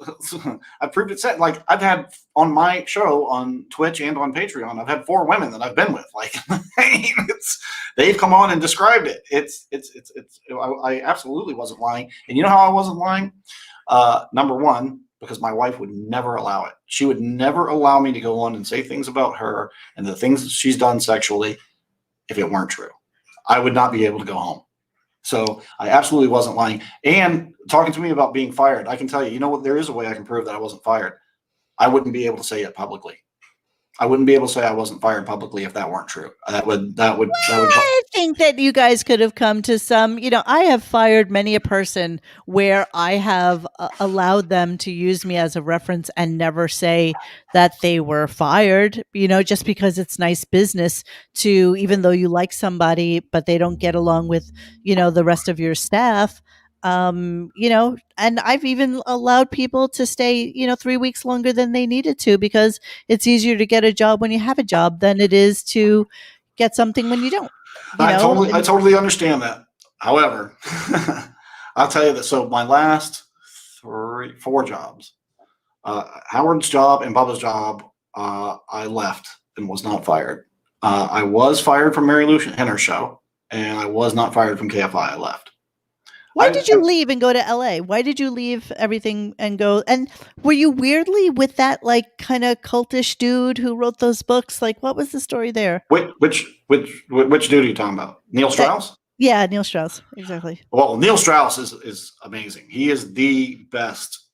I proved it. Like I've had on my show on Twitch and on Patreon, I've had 4 women that I've been with. Like they've come on and described it. I absolutely wasn't lying. And you know how I wasn't lying? Number one, because my wife would never allow it. She would never allow me to go on and say things about her and the things that she's done sexually if it weren't true. I would not be able to go home. So I absolutely wasn't lying. And talking to me about being fired, I can tell you, you know what? There is a way I can prove that I wasn't fired. I wouldn't be able to say it publicly. I wouldn't be able to say I wasn't fired publicly if that weren't true. I think that you guys could have come to some, I have fired many a person where I have allowed them to use me as a reference and never say that they were fired, just because it's nice business to, even though you like somebody, but they don't get along with, the rest of your staff. And I've even allowed people to stay, 3 weeks longer than they needed to because it's easier to get a job when you have a job than it is to get something when you don't. I totally understand that. However, I'll tell you that. So my last 4 jobs, Howard's job and Bubba's job, I left and was not fired. I was fired from Mary Lou Henner's show, and I was not fired from KFI. I left. Why did you leave and go to LA? Why did you leave everything and go? And were you weirdly with that like kind of cultish dude who wrote those books? Like, what was the story there? Which dude are you talking about? Neil Strauss? Yeah, Neil Strauss. Exactly. Well, Neil Strauss is amazing. He is the best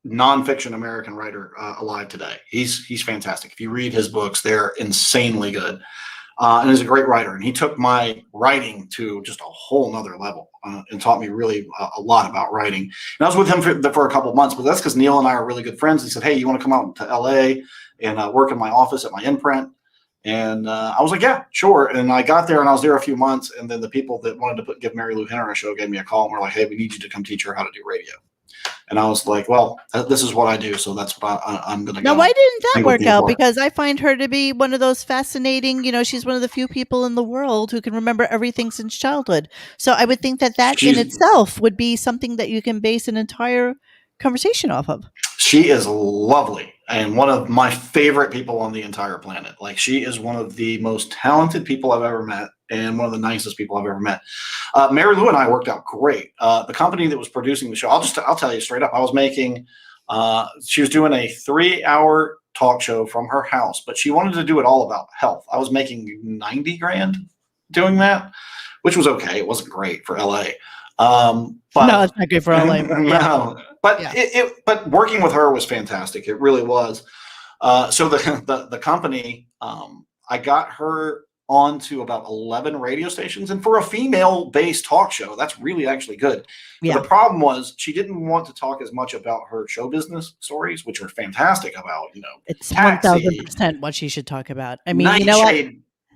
nonfiction American writer alive today. He's fantastic. If you read his books, they're insanely good. And he's a great writer. And he took my writing to just a whole nother level and taught me really a lot about writing. And I was with him for a couple of months, but that's because Neil and I are really good friends. He said, hey, you want to come out to LA and work in my office at my imprint? And I was like, yeah, sure. And I got there and I was there a few months. And then the people that wanted to give Mary Lou Henner a show gave me a call and were like, hey, we need you to come teach her how to do radio. And I was like, well, this is what I do. So that's what I'm going to go. Now, why didn't that work out? Because I find her to be one of those fascinating, she's one of the few people in the world who can remember everything since childhood. So I would think that in itself would be something that you can base an entire conversation off of. She is lovely and one of my favorite people on the entire planet. Like she is one of the most talented people I've ever met and one of the nicest people I've ever met. Mary Lou and I worked out great. The company that was producing the show, I'll tell you straight up, I was making, she was doing a 3-hour talk show from her house, but she wanted to do it all about health. I was making 90 grand doing that, which was okay. It wasn't great for LA. But no, it's not good for LA. But no, but yeah. But working with her was fantastic. It really was. So the company, I got her on to about 11 radio stations, and for a female-based talk show, that's really actually good. Yeah. But the problem was she didn't want to talk as much about her show business stories, which are fantastic about it's 1,000% what she should talk about. I mean, what?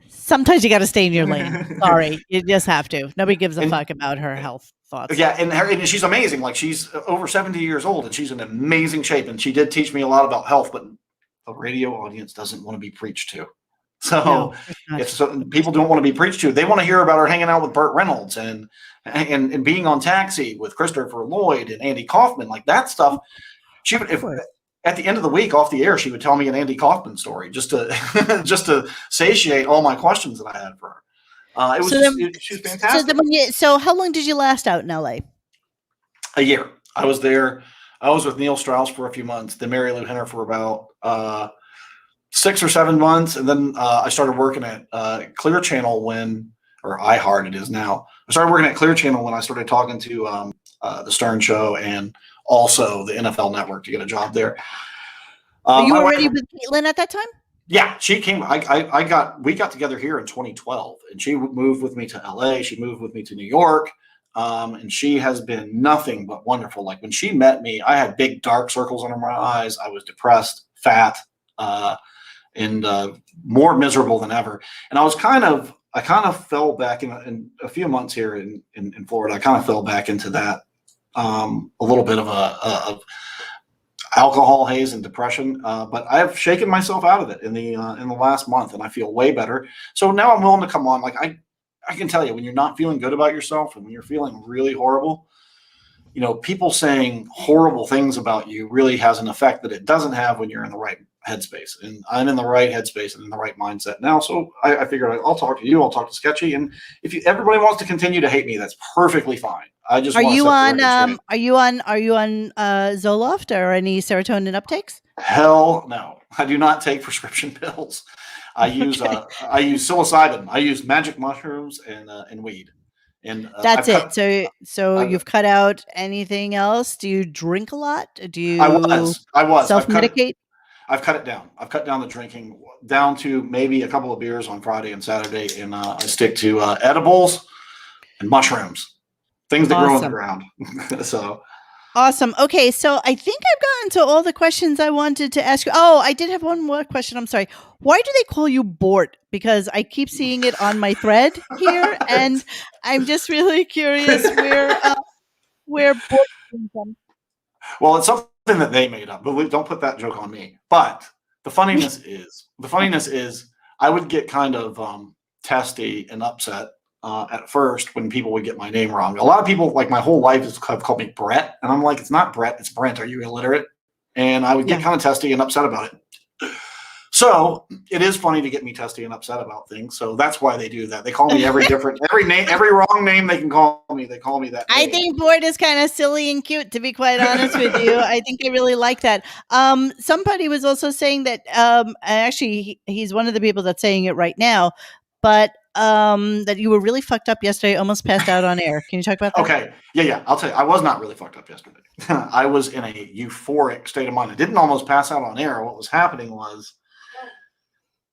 Sometimes you got to stay in your lane. Sorry, you just have to. Nobody gives a fuck about her health thoughts. Yeah, and she's amazing. Like she's over 70 years old, and she's in amazing shape. And she did teach me a lot about health, but the radio audience doesn't want to be preached to. So people don't want to be preached to. They want to hear about her hanging out with Burt Reynolds and being on Taxi with Christopher Lloyd and Andy Kaufman, like that stuff. She would, at the end of the week off the air, she would tell me an Andy Kaufman story just to satiate all my questions that I had for her. She was fantastic. So how long did you last out in LA? A year. I was there. I was with Neil Strauss for a few months, then Mary Lou Henner for about 6 or 7 months, and then I started working at Clear Channel or iHeart it is now. I started working at Clear Channel when I started talking to the Stern Show and also the NFL Network to get a job there. Are you already with Caitlin at that time? Yeah, she came. We got together here in 2012, and she moved with me to LA. She moved with me to New York, and she has been nothing but wonderful. Like when she met me, I had big dark circles under my eyes. I was depressed, fat, and more miserable than ever. And I kind of fell back in a few months here in Florida. I kind of fell back into that a little bit of alcohol haze and depression, but I've shaken myself out of it in the last month, and I feel way better. So now I'm willing to come on. Like I can tell you, when you're not feeling good about yourself and when you're feeling really horrible, people saying horrible things about you really has an effect that it doesn't have when you're in the right headspace. And I'm in the right headspace and in the right mindset now. So I figured I'll talk to you. I'll talk to Sketchy, and if everybody wants to continue to hate me, that's perfectly fine. I just are you on Zoloft or any serotonin uptakes? Hell no, I do not take prescription pills. I use psilocybin. I use magic mushrooms and weed. And that's it. So you've cut out anything else? Do you drink a lot? Do you? I was self-medicate. I've cut it down. I've cut down the drinking down to maybe a couple of beers on Friday and Saturday, and I stick to edibles and mushrooms, things that grow in the ground. So. Awesome. Okay, so I think I've gotten to all the questions I wanted to ask you. Oh, I did have one more question. I'm sorry. Why do they call you Bort? Because I keep seeing it on my thread here, and I'm just really curious where Bort comes from. Well, it's something that they made up, but don't put that joke on me. But the funniness is, I would get kind of testy and upset at first when people would get my name wrong. A lot of people, like my whole life, have called me Brett, and I'm like, it's not Brett, it's Brent. Are you illiterate? And I would get kind of testy and upset about it. So it is funny to get me testy and upset about things. So that's why they do that. They call me every wrong name they can call me. They call me that name. I think Bort is kind of silly and cute, to be quite honest with you. I think I really like that. Somebody was also saying that, actually, he's one of the people that's saying it right now, but that you were really fucked up yesterday, almost passed out on air. Can you talk about that? Okay. Yeah. I'll tell you, I was not really fucked up yesterday. I was in a euphoric state of mind. I didn't almost pass out on air. What was happening was,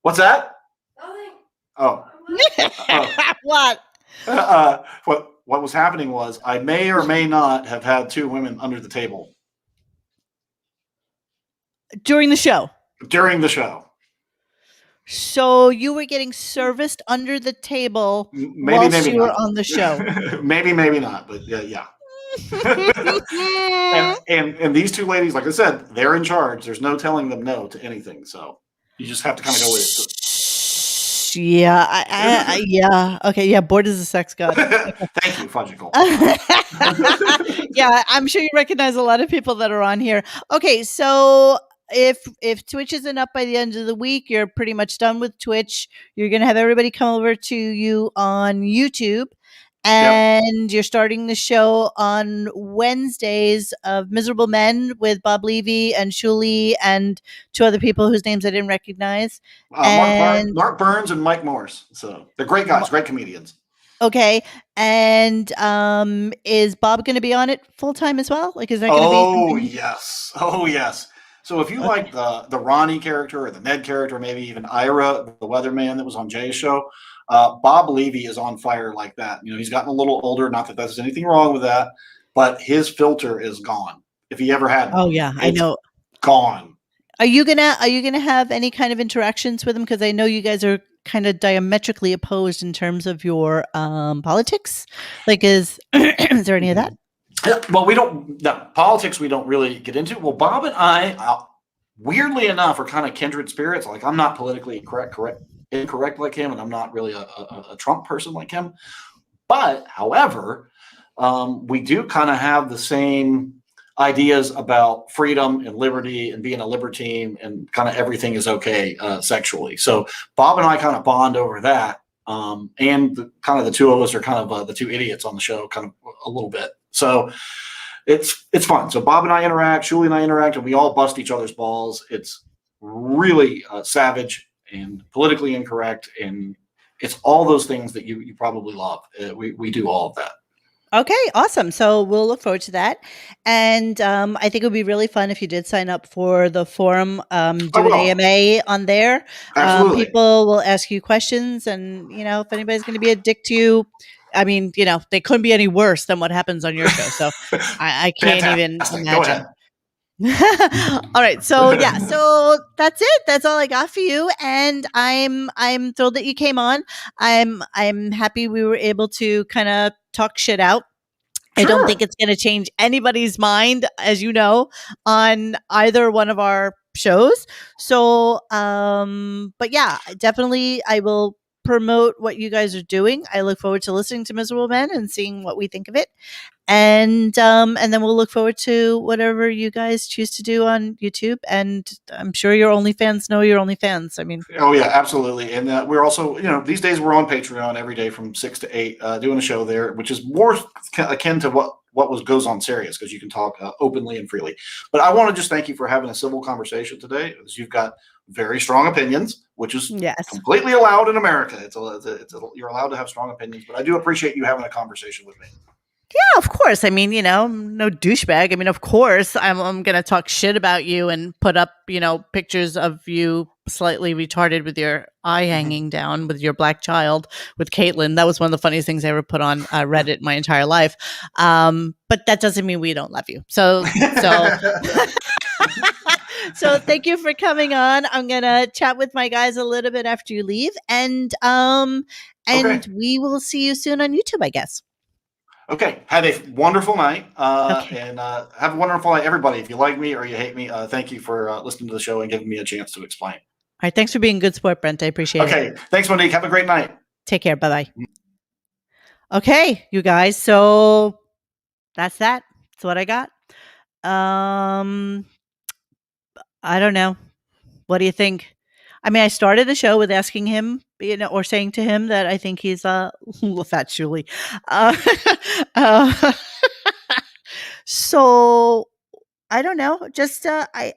what's that? Nothing. Oh. What? What was happening was I may or may not have had 2 women under the table. During the show? During the show. So you were getting serviced under the table whilst you were on the show. maybe not, but yeah. and these 2 ladies, like I said, they're in charge. There's no telling them no to anything. So you just have to kind of go with it. Yeah, yeah. Okay, yeah. Bort is a sex god. Thank you, Fudgicle. Yeah, I'm sure you recognize a lot of people that are on here. Okay, so if Twitch isn't up by the end of the week, you're pretty much done with Twitch. You're going to have everybody come over to you on YouTube. And you're starting the show on Wednesdays of Miserable Men with Bob Levy and Shuli and 2 other people whose names I didn't recognize. Mark Burns and Mike Morris. So they're great guys, great comedians. Okay. And is Bob going to be on it full time as well? Like, is that going to be? Oh, yes. So if you like the Ronnie character or the Ned character, maybe even Ira, the weatherman that was on Jay's show, Bob Levy is on fire like that. He's gotten a little older. Not that there's anything wrong with that, but his filter is gone. If he ever had one. Oh yeah, I know. Gone. Are you gonna have any kind of interactions with him? Because I know you guys are kind of diametrically opposed in terms of your politics. Like, is there any of that? Well, politics we don't really get into. Well, Bob and I, weirdly enough, are kind of kindred spirits. Like, I'm not politically incorrect like him, and I'm not really a Trump person like him. But, however, we do kind of have the same ideas about freedom and liberty and being a libertine and kind of everything is okay sexually. So Bob and I kind of bond over that. And the 2 of us are kind of the 2 idiots on the show, kind of a little bit. So it's fun. So Bob and I interact, Shuli and I interact, and we all bust each other's balls. It's really savage and politically incorrect, and it's all those things that you probably love. We do all of that. Okay, awesome. So we'll look forward to that. And I think it would be really fun if you did sign up for the forum, do an AMA on there. Absolutely. People will ask you questions, and if anybody's going to be a dick to you, I mean, they couldn't be any worse than what happens on your show. So I can't even imagine. All right. So yeah, so that's it. That's all I got for you. And I'm thrilled that you came on. I'm happy we were able to kind of talk shit out. I don't think it's going to change anybody's mind, as you know, on either one of our shows. So but yeah, definitely I will promote what you guys are doing. I look forward to listening to Miserable Men and seeing what we think of it. And then we'll look forward to whatever you guys choose to do on YouTube. And I'm sure your OnlyFans know your OnlyFans. I mean, oh yeah, absolutely. And we're also, these days we're on Patreon every day from 6 to 8, doing a show there, which is more akin to what goes on Sirius, because you can talk openly and freely. But I want to just thank you for having a civil conversation today, because you've got very strong opinions, which is completely allowed in America. You're allowed to have strong opinions, but I do appreciate you having a conversation with me. Yeah, of course. I mean, I'm no douchebag. I mean, of course, I'm going to talk shit about you and put up, pictures of you slightly retarded with your eye hanging down with your black child with Caitlin. That was one of the funniest things I ever put on Reddit my entire life. But that doesn't mean we don't love you. So so thank you for coming on. I'm going to chat with my guys a little bit after you leave, and we will see you soon on YouTube, I guess. Okay. Have a wonderful night. And have a wonderful night, everybody. If you like me or you hate me, thank you for listening to the show and giving me a chance to explain. All right. Thanks for being a good sport, Brent. I appreciate it. Okay. Thanks, Monique. Have a great night. Take care. Bye-bye. Okay, you guys. So that's that. That's what I got. I don't know. What do you think? I mean, I started the show with asking him, or saying to him that I think he's fat Julie. So I don't know. Just I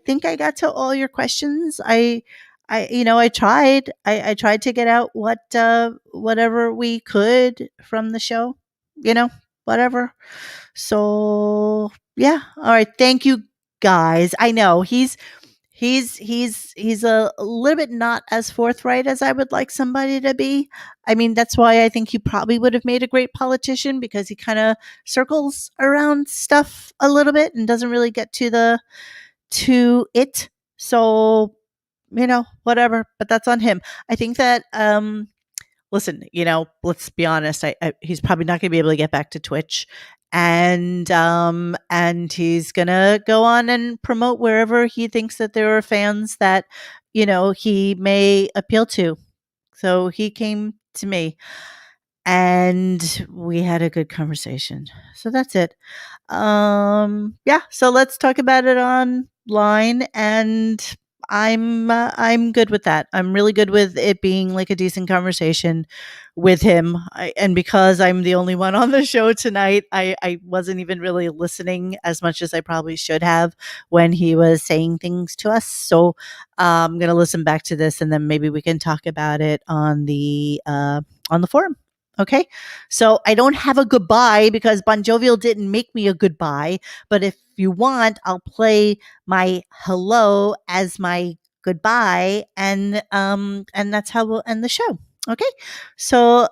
think I got to all your questions. I tried. I tried to get out whatever we could from the show. Whatever. So yeah. All right. Thank you, guys. I know he's a little bit not as forthright as I would like somebody to be. I mean, that's why I think he probably would have made a great politician, because he kind of circles around stuff a little bit and doesn't really get to it. So, whatever, but that's on him. I think that, listen, let's be honest. He's probably not going to be able to get back to Twitch. And he's gonna go on and promote wherever he thinks that there are fans that he may appeal to. So he came to me and we had a good conversation. So that's it. Yeah, so let's talk about it online, and I'm good with that. I'm really good with it being like a decent conversation with him. And because I'm the only one on the show tonight, I wasn't even really listening as much as I probably should have when he was saying things to us. So I'm going to listen back to this, and then maybe we can talk about it on the forum. Okay. So I don't have a goodbye because Bon Jovial didn't make me a goodbye. But if you want, I'll play my hello as my goodbye. And that's how we'll end the show. Okay. So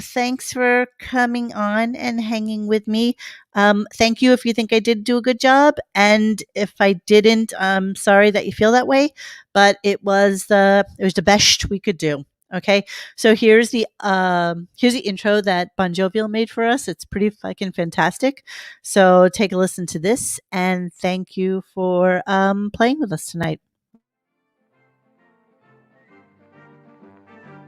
thanks for coming on and hanging with me. Thank you if you think I did do a good job. And if I didn't, I'm sorry that you feel that way. But it was the best we could do. Okay, so here's the intro that Bon Jovial made for us. It's pretty fucking fantastic. So take a listen to this, and thank you for playing with us tonight.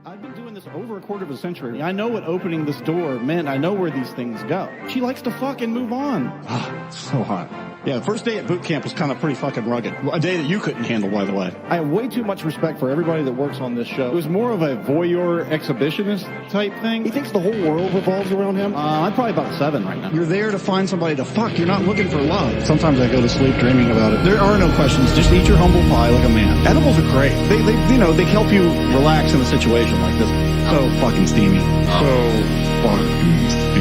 I've been doing this over a quarter of a century. I know what opening this door meant. I know where these things go. She likes to fuck and move on. Ah, so hot. Yeah, the first day at boot camp was kind of pretty fucking rugged. A day that you couldn't handle, by the way. I have way too much respect for everybody that works on this show. It was more of a voyeur exhibitionist type thing. He thinks the whole world revolves around him. I'm probably about 7 right now. You're there to find somebody to fuck. You're not looking for love. Sometimes I go to sleep dreaming about it. There are no questions. Just eat your humble pie like a man. Edibles are great. They help you relax in a situation like this. So fucking steamy. So fucking steamy.